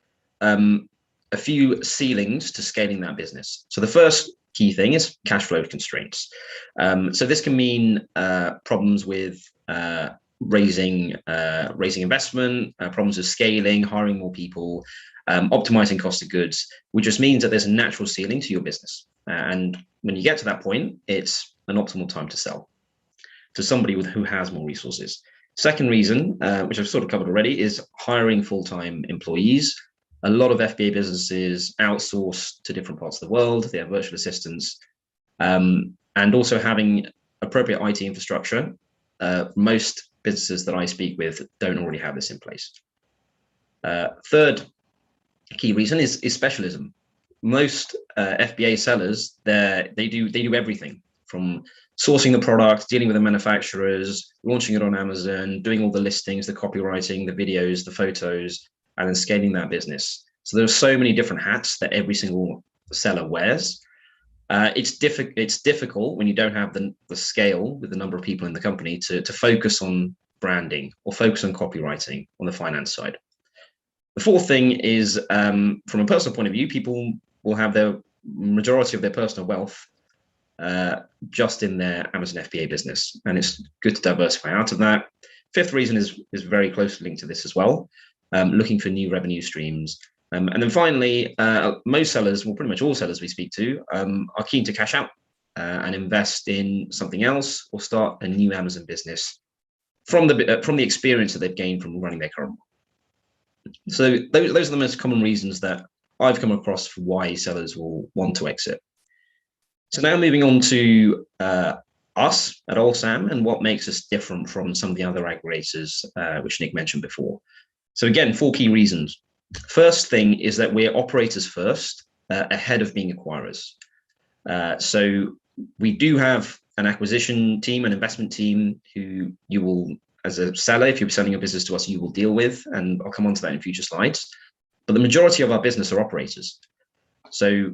ceilings to scaling that business. So the first key thing is cash flow constraints. So this can mean problems with raising investment, problems with scaling, hiring more people, optimizing cost of goods, which just means that there's a natural ceiling to your business. And when you get to that point, it's an optimal time to sell to somebody who has more resources. Second reason, which I've sort of covered already, is hiring full-time employees. A lot of FBA businesses outsource to different parts of the world. They have virtual assistants, and also having appropriate IT infrastructure. Most businesses that I speak with don't already have this in place. Third key reason is specialism. Most FBA sellers, they do everything from sourcing the product, dealing with the manufacturers, launching it on Amazon, doing all the listings, the copywriting, the videos, the photos, and then scaling that business. So there are so many different hats that every single seller wears. It's difficult when you don't have the scale with the number of people in the company to focus on branding or focus on copywriting on the finance side. The fourth thing is, from a personal point of view, people will have the majority of their personal wealth just in their Amazon FBA business, and it's good to diversify out of that. Fifth reason is very closely linked to this as well, looking for new revenue streams. And then finally, most sellers, well, pretty much all sellers we speak to, are keen to cash out and invest in something else or start a new Amazon business from the experience that they've gained from running their current one. So those are the most common reasons that I've come across for why sellers will want to exit. So now moving on to us at Olsam and what makes us different from some of the other aggregators, which Nick mentioned before. So again, 4 key reasons. First thing is that we're operators first, ahead of being acquirers. So we do have an acquisition team, an investment team who you will, as a seller, if you're selling your business to us, you will deal with, and I'll come on to that in future slides. But the majority of our business are operators. So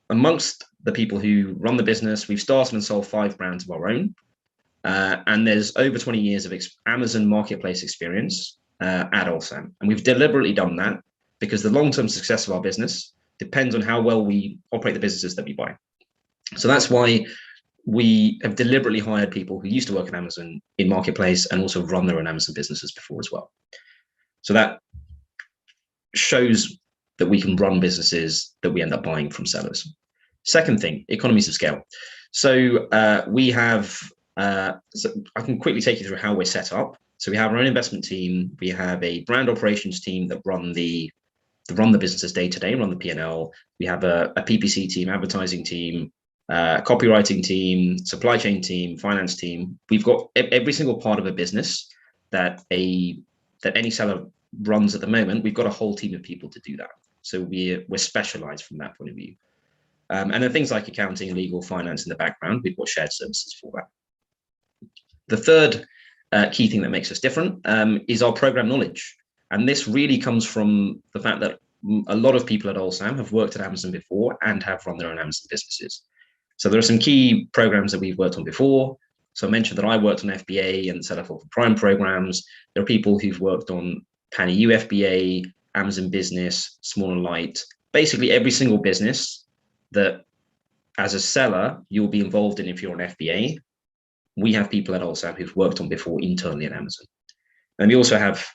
amongst the people who run the business, we've started and sold 5 brands of our own. And there's over 20 years of Amazon marketplace experience at Olsam. And we've deliberately done that because the long-term success of our business depends on how well we operate the businesses that we buy. So that's why we have deliberately hired people who used to work at Amazon in marketplace and also run their own Amazon businesses before as well. So that shows that we can run businesses that we end up buying from sellers. Second thing, economies of scale. So we have, so I can quickly take you through how we're set up. So we have our own investment team. We have a brand operations team that run the businesses day to day, run the P&L. We have a PPC team, advertising team, copywriting team, supply chain team, finance team. We've got every single part of a business that any seller runs at the moment. We've got a whole team of people to do that. So we're specialized from that point of view. And then things like accounting, legal, finance in the background, we've got shared services for that. The third key thing that makes us different is our program knowledge. And this really comes from the fact that a lot of people at Olsam have worked at Amazon before and have run their own Amazon businesses. So there are some key programs that we've worked on before. So I mentioned that I worked on FBA and set up for Prime programs. There are people who've worked on PanEU FBA, Amazon Business, Small and Light, basically every single business that as a seller, you'll be involved in if you're on FBA. We have people at Olsam who've worked on before internally at Amazon. And we also have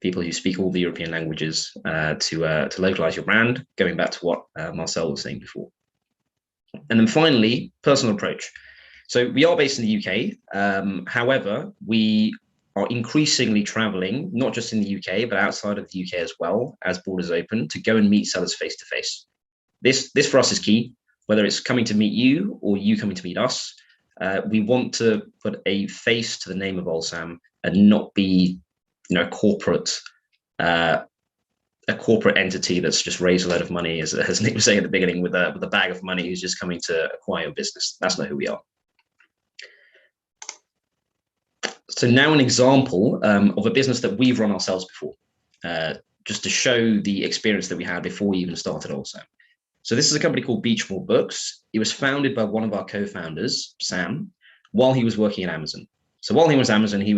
people who speak all the European languages to localize your brand, going back to what Marcel was saying before. And then finally, personal approach. So we are based in the UK. However, we are increasingly traveling, not just in the UK, but outside of the UK as well, as borders open, to go and meet sellers face to face. This for us is key, whether it's coming to meet you or you coming to meet us. We want to put a face to the name of Olsam and not be, a corporate entity that's just raised a load of money, as Nick was saying at the beginning, with a bag of money who's just coming to acquire a business. That's not who we are. So now an example of a business that we've run ourselves before, just to show the experience that we had before we even started Olsam. So this is a company called Beachmore Books. It was founded by one of our co-founders, Sam, while he was working at Amazon. So while he was at Amazon, he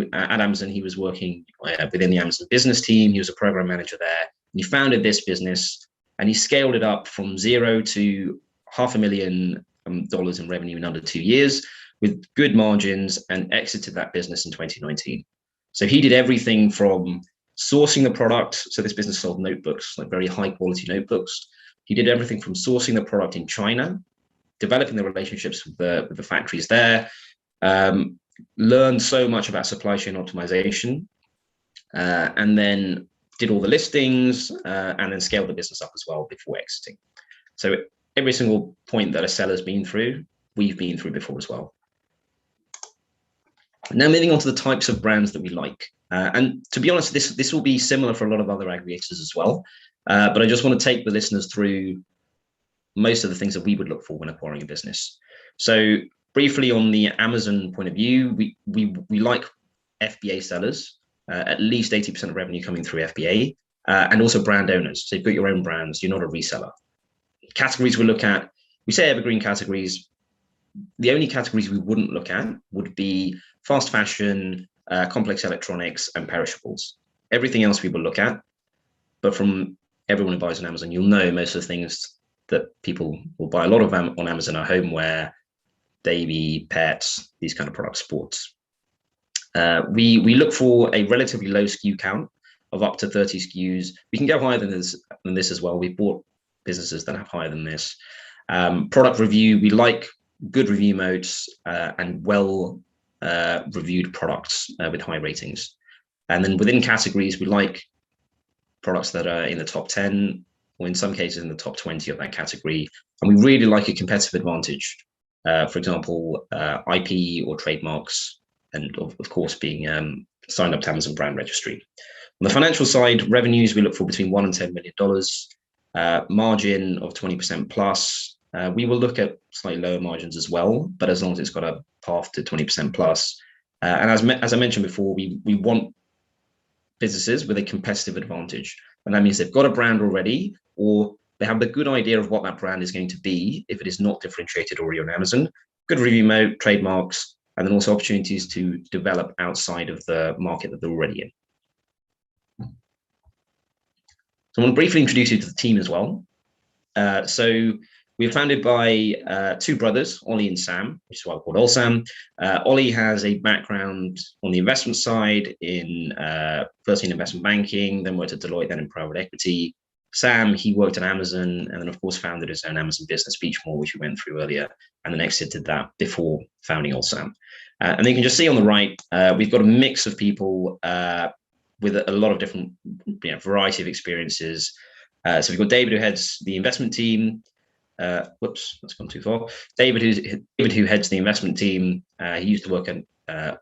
was working within the Amazon business team. He was a program manager there. And he founded this business and he scaled it up from 0 to $500,000 in revenue in under 2 years with good margins, and exited that business in 2019. So he did everything from sourcing the product. So this business sold notebooks, like very high quality notebooks. He did everything from sourcing the product in China, developing the relationships with the factories there, learned so much about supply chain optimization, and then did all the listings, and then scaled the business up as well before exiting. So every single point that a seller's been through, we've been through before as well. Now moving on to the types of brands that we like. And to be honest, this will be similar for a lot of other aggregators as well. But I just want to take the listeners through most of the things that we would look for when acquiring a business. So briefly on the Amazon point of view, we like FBA sellers, at least 80% of revenue coming through FBA, and also brand owners. So you've got your own brands, you're not a reseller. Categories we look at, we say evergreen categories. The only categories we wouldn't look at would be fast fashion, complex electronics, and perishables. Everything else we will look at, but from everyone who buys on Amazon, you'll know most of the things that people will buy a lot of on Amazon are homeware, baby, pets, these kind of products, sports. We look for a relatively low SKU count of up to 30 SKUs. We can go higher than this as well. We've bought businesses that have higher than this. Product review, we like good review modes and well reviewed products with high ratings. And then within categories, we like products that are in the top 10, or in some cases in the top 20 of that category. And we really like a competitive advantage. For example, IP or trademarks, and of course being signed up to Amazon Brand Registry. On the financial side, revenues, we look for between $1 and $10 million, margin of 20% plus. We will look at slightly lower margins as well, but as long as it's got a path to 20% plus. And as I mentioned before, we want businesses with a competitive advantage. And that means they've got a brand already, or they have the good idea of what that brand is going to be if it is not differentiated already on Amazon, good review mode, trademarks, and then also opportunities to develop outside of the market that they're already in. So I want to briefly introduce you to the team as well. So we were founded by two brothers, Ollie and Sam, which is why we're called Olsam. Ollie has a background on the investment side in firstly in investment banking, then worked at Deloitte, then in private equity. Sam, he worked at Amazon and then of course founded his own Amazon business, Beachmore, which we went through earlier, and then exited that before founding Olsam. And you can just see on the right, we've got a mix of people with a lot of different variety of experiences. So we've got David, who heads the investment team. Whoops, that's gone too far. David, who heads the investment team. He used to work at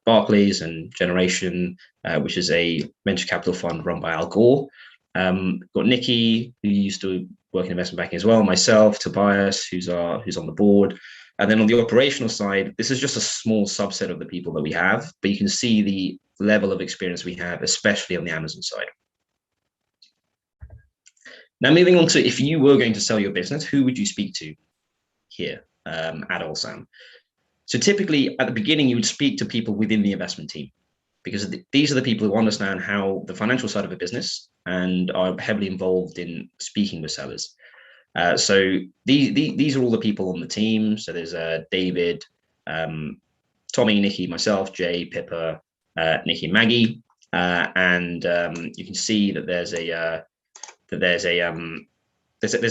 Barclays and Generation, which is a venture capital fund run by Al Gore. Got Nikki, who used to work in investment banking as well. Myself, Tobias, who's on the board. And then on the operational side, this is just a small subset of the people that we have, but you can see the level of experience we have, especially on the Amazon side. Now, moving on to, if you were going to sell your business, who would you speak to here at Olsam? So typically at the beginning, you would speak to people within the investment team, because these are the people who understand how the financial side of a business and are heavily involved in speaking with sellers. So these are all the people on the team. So there's David, Tommy, Nikki, myself, Jay, Pippa, Nikki, and Maggie, and you can see that there's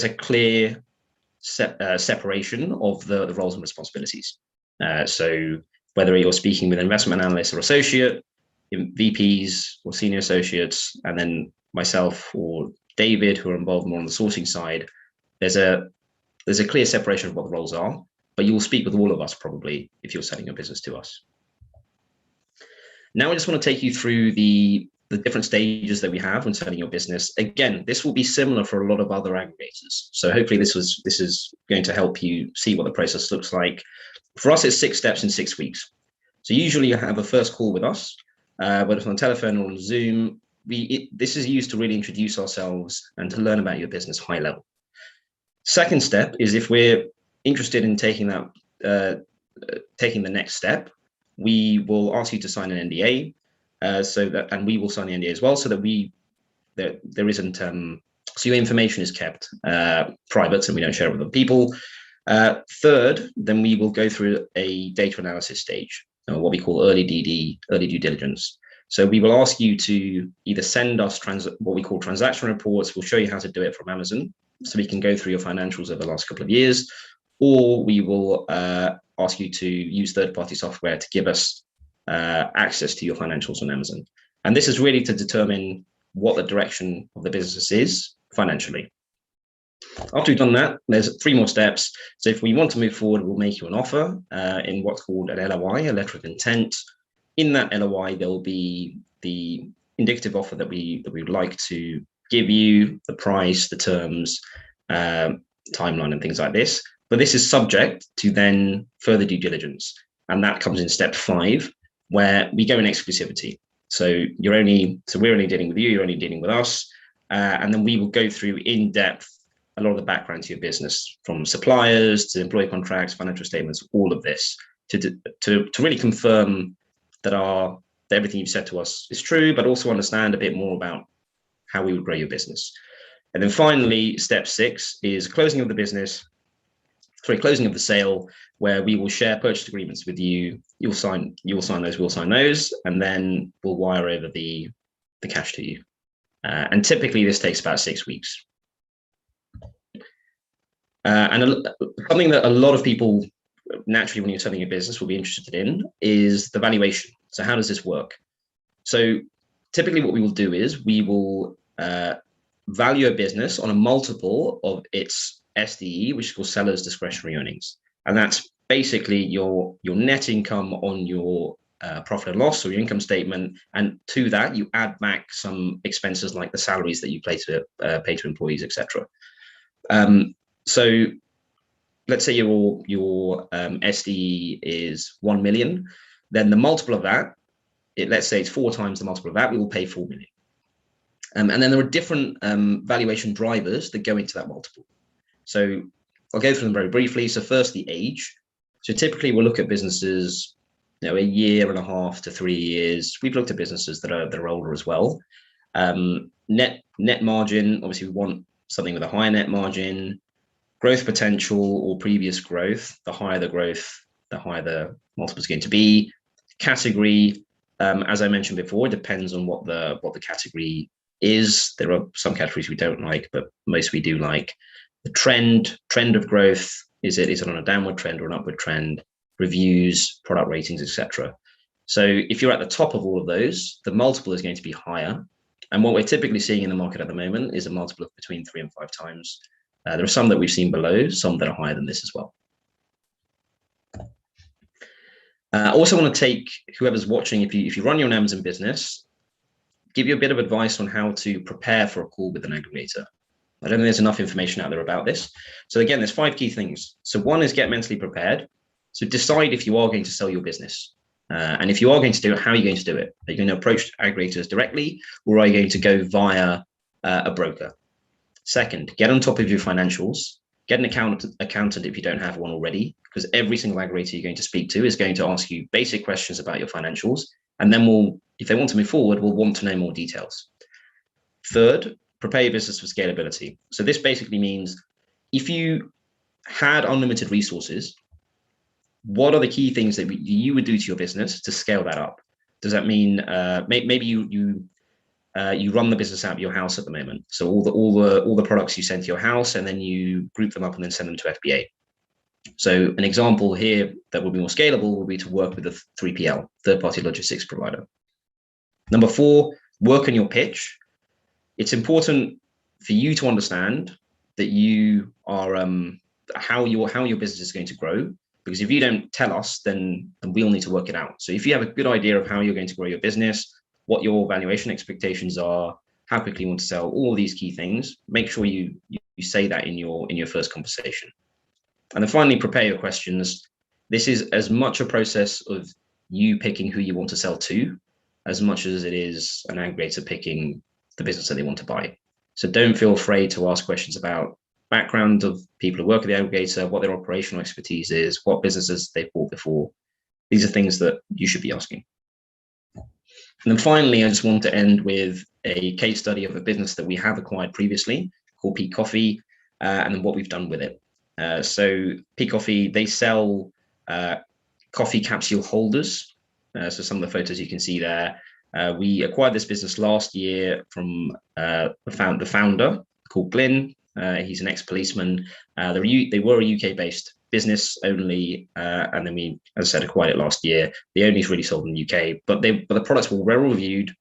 a clear separation of the roles and responsibilities. So whether you're speaking with an investment analyst or associate, VPs or senior associates, and then myself or David, who are involved more on the sourcing side, there's a clear separation of what the roles are, but you will speak with all of us probably if you're selling your business to us. Now I just want to take you through the different stages that we have when selling your business. Again, this will be similar for a lot of other aggregators. So hopefully this is going to help you see what the process looks like. For us, it's 6 steps in 6 weeks. So usually you have a first call with us, whether it's on telephone or on Zoom. This is used to really introduce ourselves and to learn about your business high level. Second step is if we're interested in taking the next step, we will ask you to sign an NDA, and we will sign the NDA as well, so that there isn't so your information is kept private, and we don't share it with other people. Third, then we will go through a data analysis stage, what we call early DD, early due diligence. So we will ask you to either send us what we call transaction reports. We'll show you how to do it from Amazon, so we can go through your financials over the last couple of years, or we will ask you to use third-party software to give us access to your financials on Amazon. And this is really to determine what the direction of the business is financially. After we've done that, there's 3 more steps. So if we want to move forward, we'll make you an offer in what's called an LOI, a letter of intent. In that LOI, there will be the indicative offer that we would like to give you, the price, the terms, timeline, and things like this. But this is subject to then further due diligence, and that comes in step 5, where we go in exclusivity. So we're only dealing with you, you're only dealing with us, and then we will go through in depth a lot of the background to your business, from suppliers to employee contracts, financial statements, all of this, to really confirm that everything you've said to us is true, but also understand a bit more about how we would grow your business. And then finally, step 6 is closing of the sale, where we will share purchase agreements with you. You will sign those, we'll sign those, and then we'll wire over the cash to you. And typically this takes about 6 weeks. And something that a lot of people naturally, when you're selling a business, will be interested in is the valuation. So how does this work? So typically what we will do is we will value a business on a multiple of its SDE, which is called seller's discretionary earnings. And that's basically your net income on your profit and loss or your income statement, and to that you add back some expenses like the salaries that you pay to employees, etc. So let's say your SDE is 1 million, then the multiple of that, let's say it's 4 times the multiple of that, we will pay 4 million. And then there are different valuation drivers that go into that multiple. So I'll go through them very briefly. So first, the age. So typically we'll look at businesses, a 1.5 to 3 years. We've looked at businesses that are older as well. Net margin, obviously we want something with a higher net margin. Growth potential or previous growth, the higher the growth, the higher the multiple is going to be. Category, as I mentioned before, it depends on what the category is. There are some categories we don't like, but most we do like. The trend of growth, is it on a downward trend or an upward trend? Reviews, product ratings, etc. So if you're at the top of all of those, the multiple is going to be higher. And what we're typically seeing in the market at the moment is a multiple of between 3 and 5 times. There are some that we've seen below, some that are higher than this as well. I also want to take whoever's watching, if you run your own Amazon business, give you a bit of advice on how to prepare for a call with an aggregator. I don't think there's enough information out there about this. So again, there's 5 key things. So one is get mentally prepared. So decide if you are going to sell your business. And if you are going to do it, how are you going to do it? Are you going to approach aggregators directly, or are you going to go via a broker? Second, get on top of your financials. Get an accountant if you don't have one already, because every single aggregator you're going to speak to is going to ask you basic questions about your financials. And then if they want to move forward, we'll want to know more details. Third, prepare your business for scalability. So this basically means if you had unlimited resources, what are the key things that you would do to your business to scale that up? Does that mean maybe you run the business out of your house at the moment? So all the products you send to your house, and then you group them up and then send them to FBA. So an example here that will be more scalable will be to work with a 3PL, third-party logistics provider. Number 4, work on your pitch. It's important for you to understand that you are how your business is going to grow. Because if you don't tell us, then we'll need to work it out. So if you have a good idea of how you're going to grow your business, what your valuation expectations are, how quickly you want to sell, all of these key things, make sure you say that in your first conversation. And then finally, prepare your questions. This is as much a process of you picking who you want to sell to, as much as it is an aggregator picking the business that they want to buy. So don't feel afraid to ask questions about background of people who work at the aggregator, what their operational expertise is, what businesses they've bought before. These are things that you should be asking. And then finally, I just want to end with a case study of a business that we have acquired previously called Peak Coffee, and then what we've done with it. So Peak Coffee, they sell coffee capsule holders. So some of the photos you can see there. We acquired this business last year from the founder called Glyn. He's an ex-policeman. They were a UK-based business only, and then we, as I said, acquired it last year. They only really sold in the UK, but the products were well reviewed,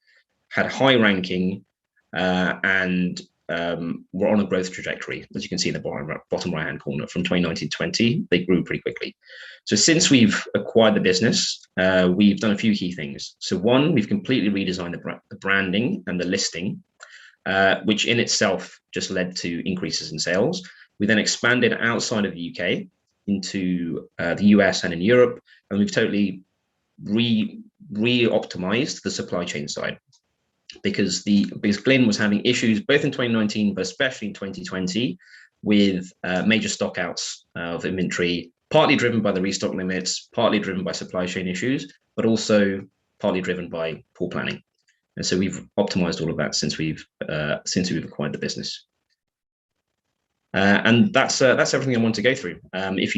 had high ranking, and were on a growth trajectory. As you can see in the bottom right-hand corner, from 2019 to 2020, they grew pretty quickly. So since we've acquired the business, we've done a few key things. So one, we've completely redesigned the branding and the listing, which in itself just led to increases in sales. We then expanded outside of the UK into the US and in Europe, and we've totally re-optimized the supply chain side, because Glyn was having issues both in 2019, but especially in 2020, with major stockouts of inventory, partly driven by the restock limits, partly driven by supply chain issues, but also partly driven by poor planning. And so we've optimized all of that since we've acquired the business. And that's everything I want to go through. If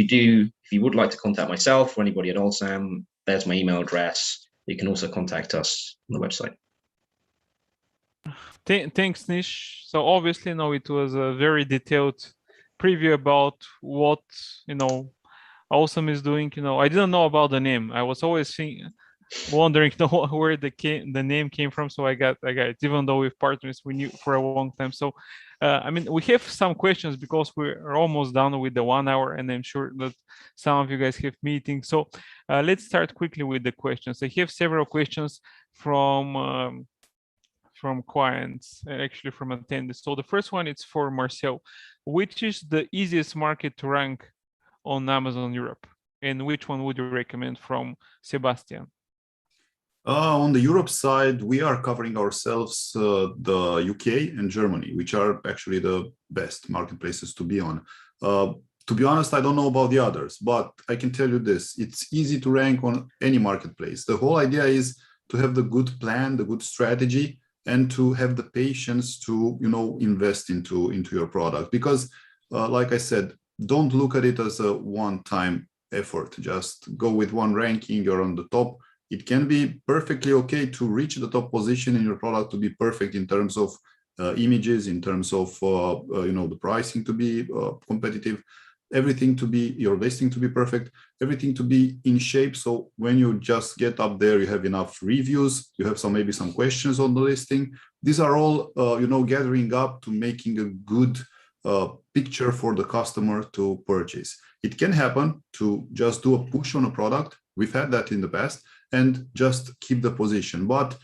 you would like to contact myself or anybody at Olsam, there's my email address. You can also contact us on the website. Thanks, Nish. So obviously, it was a very detailed preview about what Olsam is doing. I didn't know about the name. I was always wondering where the name came from. So I got it, even though with partners we knew for a long time. So I mean, we have some questions because we're almost done with the 1 hour, and I'm sure that some of you guys have meetings. So let's start quickly with the questions. I have several questions from clients, actually from attendees. So the first one is for Marcel. Which is the easiest market to rank on Amazon Europe? And which one would you recommend from Sebastian? On the Europe side, we are covering ourselves the UK and Germany, which are actually the best marketplaces to be on. To be honest, I don't know about the others, but I can tell you this: it's easy to rank on any marketplace. The whole idea is to have the good plan, the good strategy, and to have the patience to, you know, invest into your product. Because, like I said, don't look at it as a one-time effort. Just go with one ranking, you're on the top. It can be perfectly okay to reach the top position in your product, to be perfect in terms of images, in terms of you know, the pricing to be competitive, everything to be, your listing to be perfect, everything to be in shape. So when you just get up there, you have enough reviews, you have maybe some questions on the listing. These are all you know, gathering up to making a good picture for the customer to purchase. It can happen to just do a push on a product. We've had that in the past, and just keep the position. But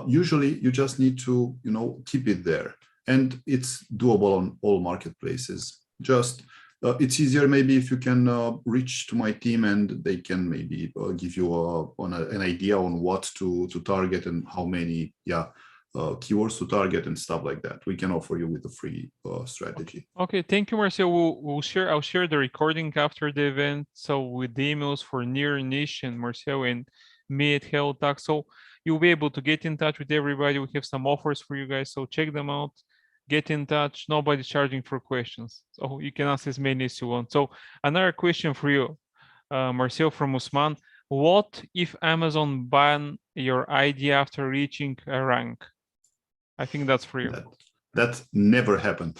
usually you just need to, you know, keep it there. And it's doable on all marketplaces. Just it's easier maybe if you can reach to my team, and they can maybe give you an idea on what to target and how many keywords to target and stuff like that. We can offer you with a free strategy. Okay, thank you, Marcel. I'll share the recording after the event. So with the emails for Nir, Nish, and Marcel, and me at hellotax. So you'll be able to get in touch with everybody. We have some offers for you guys, so check them out. Get in touch. Nobody's charging for questions, so you can ask as many as you want. So another question for you, Marcel from Usman. What if Amazon ban your ID after reaching a rank? I think that's for you. That never happened.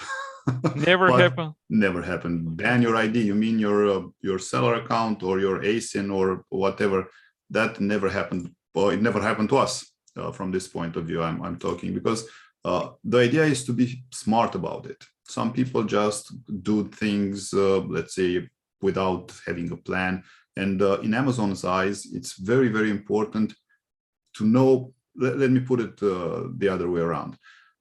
Never happened. Never happened. Ban your ID? You mean your seller account or your ASIN or whatever? That never happened. Well, it never happened to us from this point of view. I'm talking because the idea is to be smart about it. Some people just do things, let's say, without having a plan. And in Amazon's eyes, it's very, very important to know. Let me put it the other way around.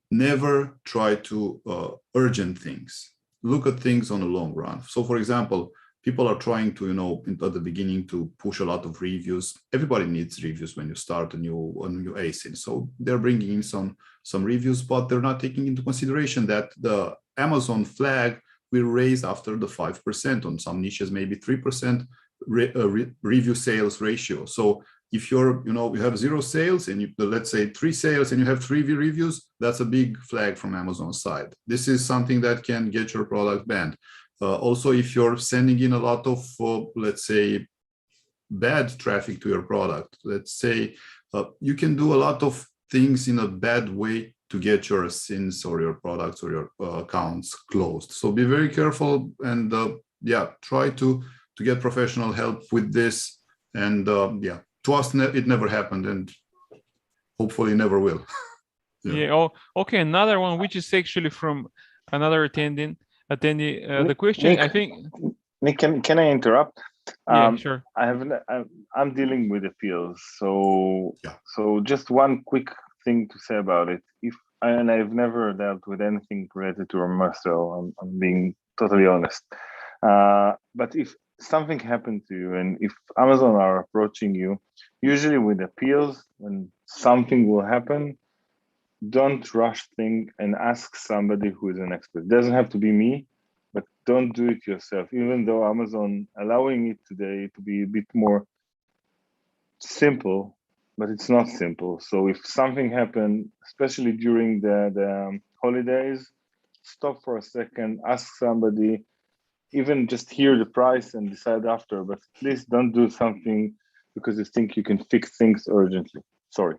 Never try to urgent things. Look at things on the long run. So, for example, people are trying to, you know, at the beginning to push a lot of reviews. Everybody needs reviews when you start a new ASIN. So they're bringing in some reviews, but they're not taking into consideration that the Amazon flag will raise after the 5%, on some niches maybe 3% review sales ratio. So if you have 0 sales and let's say 3 sales and you have 3 reviews, that's a big flag from Amazon's side. This is something that can get your product banned. Also, if you're sending in a lot of, let's say, bad traffic to your product, let's say you can do a lot of things in a bad way to get your SINs or your products or your accounts closed. So be very careful and try to get professional help with this. And to us, it never happened, and hopefully never will. Oh, okay. Another one, which is actually from another attendee. The question, Nick, I think. Nick, can I interrupt? Yeah, sure. I'm dealing with appeals, so just one quick thing to say about it. And I've never dealt with anything related to Marcel. I'm being totally honest. But if something happened to you, and if Amazon are approaching you, usually with appeals, when something will happen, don't rush things and ask somebody who is an expert. It doesn't have to be me, but don't do it yourself. Even though Amazon allowing it today to be a bit more simple, but it's not simple. So if something happened, especially during the holidays, stop for a second, ask somebody, even just hear the price and decide after, but at least don't do something because you think you can fix things urgently. Sorry.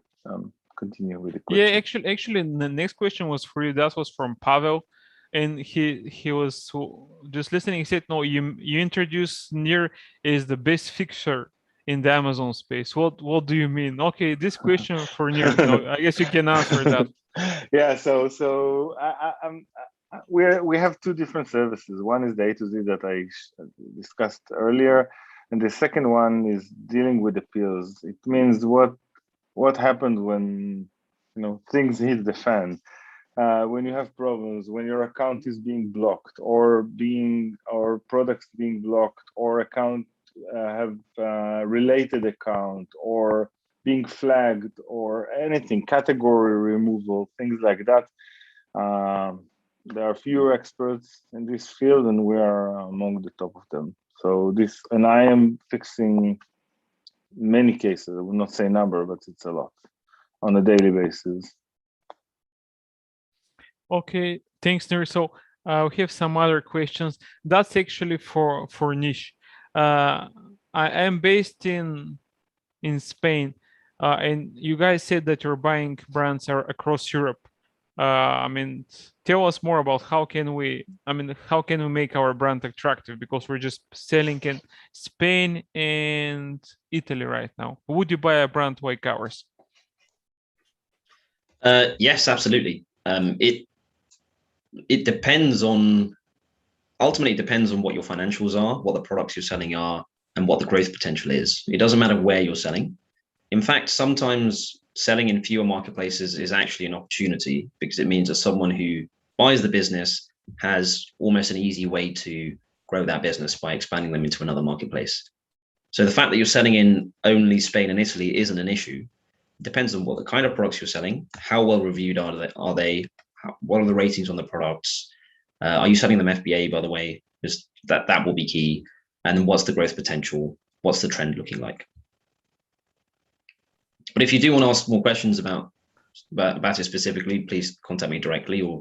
Continue with the question. Yeah, actually, the next question was for you. That was from Pavel, and he was just listening. He said, "No, you introduced Nir is the best fixer in the Amazon space." What do you mean? Okay, this question for Nir. No, I guess you can answer that. Yeah. So we have two different services. One is the A to Z that I discussed earlier, and the second one is dealing with appeals. It means what happened when things hit the fan. When you have problems, when your account is being blocked, or products being blocked, or account have related account, or being flagged, or anything, category removal, things like that. There are few experts in this field, and we are among the top of them. So and I am fixing many cases. I will not say number, but it's a lot on a daily basis. Okay, thanks, Nir. So we have some other questions. That's actually for Nish. I am based in Spain, and you guys said that your buying brands are across Europe. I mean, tell us more about how can we make our brand attractive, because we're just selling in Spain and Italy right now. Would you buy a brand like ours? Yes, absolutely. It depends on, ultimately it depends on what your financials are, what the products you're selling are, and what the growth potential is. It doesn't matter where you're selling. In fact, sometimes selling in fewer marketplaces is actually an opportunity, because it means that someone who buys the business has almost an easy way to grow that business by expanding them into another marketplace. So the fact that you're selling in only Spain and Italy isn't an issue. It depends on what the kind of products you're selling, how well reviewed are they, what are the ratings on the products, are you selling them FBA, by the way? Just that will be key. And what's the growth potential? What's the trend looking like? But if you do want to ask more questions about it specifically, please contact me directly, or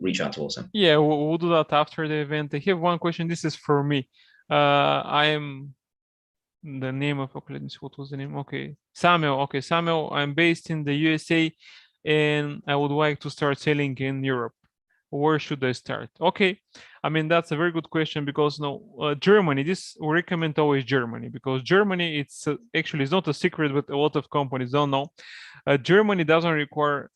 reach out to Olsam. Yeah, we'll do that after the event. I have one question. This is for me. I am the name of, okay, let me see, what was the name? Okay, Samuel. Okay, Samuel, I'm based in the USA, and I would like to start selling in Europe. Where should I start? Okay, I mean, that's a very good question, because Germany, we recommend always Germany, because Germany, it's actually, it's not a secret, but a lot of companies don't know. Germany doesn't require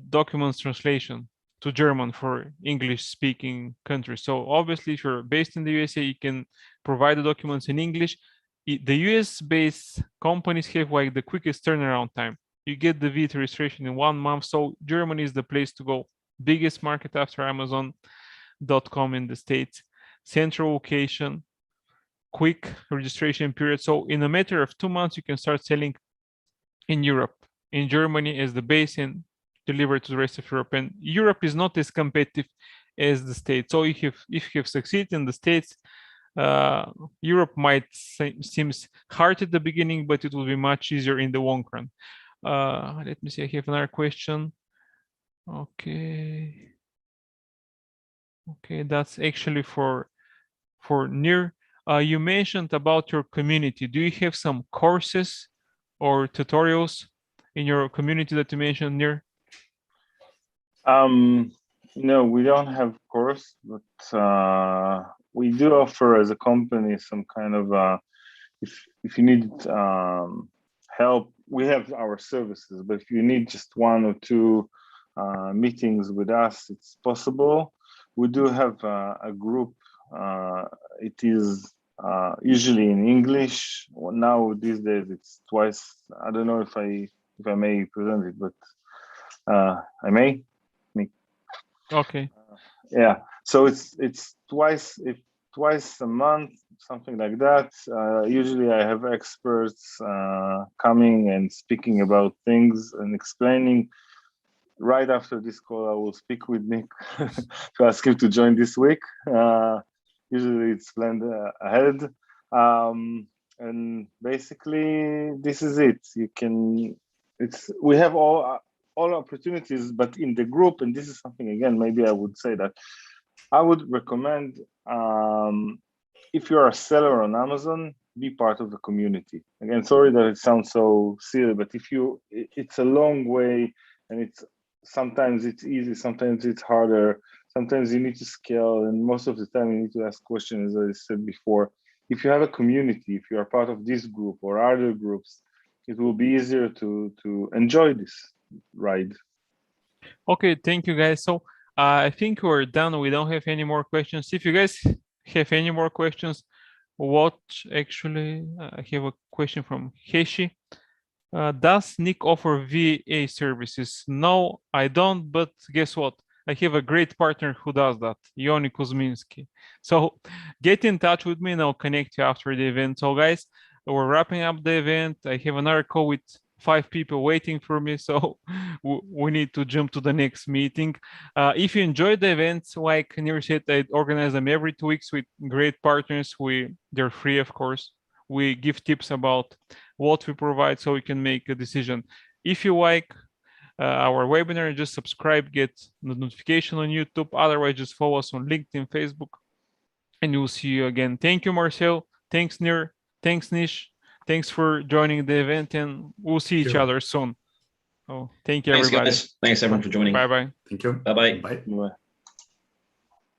documents translation to German for English speaking countries. So obviously, if you're based in the USA, you can provide the documents in English. The US based companies have like the quickest turnaround time. You get the VAT registration in 1 month. So Germany is the place to go. Biggest market after Amazon.com in the States, central location, quick registration period. So in a matter of 2 months, you can start selling in Europe. In Germany as the base, and deliver to the rest of Europe. And Europe is not as competitive as the States. So if you have succeeded in the States, Europe might seems hard at the beginning, but it will be much easier in the long run. Let me see, I have another question. Okay, that's actually for Nir. You mentioned about your community. Do you have some courses or tutorials in your community that you mentioned, Nir? No, we don't have course, but we do offer as a company some kind of if you need help, we have our services, but if you need just 1 or 2 meetings with us, it's possible. We do have a group. It is usually in English. Now these days it's twice. I don't know if I may present it, but I may. Okay. Yeah. So it's twice a month, something like that. Usually I have experts coming and speaking about things and explaining. Right after this call, I will speak with Nick to ask him to join this week. Usually it's planned ahead. And basically this is it. We have all opportunities, but in the group, and this is something, again, maybe I would say that I would recommend, if you're a seller on Amazon, be part of the community. Again, sorry that it sounds so silly, but it's a long way, and sometimes it's easy, sometimes it's harder, sometimes you need to scale, and most of the time you need to ask questions, as I said before. If you have a community, if you are part of this group or other groups, it will be easier to enjoy this ride. Okay, thank you guys. So I think we're done. We don't have any more questions. If you guys have any more questions, actually, I have a question from Heshi. Does Nick offer VA services? No, I don't, but guess what? I have a great partner who does that, Yoni Kuzminski. So get in touch with me and I'll connect you after the event. So guys, we're wrapping up the event. I have another call with 5 people waiting for me, so we need to jump to the next meeting. If you enjoyed the events, like Nir said, I organize them every 2 weeks with great partners. They're free, of course. We give tips about what we provide so you can make a decision. If you like our webinar, just subscribe, get the notification on YouTube. Otherwise, just follow us on LinkedIn, Facebook, and we'll see you again. Thank you, Marcel. Thanks, Nir. Thanks, Nish. Thanks for joining the event, and we'll see each other soon. Oh, thank you, Thanks, everybody. guys. Thanks, everyone, for joining. Bye-bye. Thank you. Bye-bye. Bye. Bye.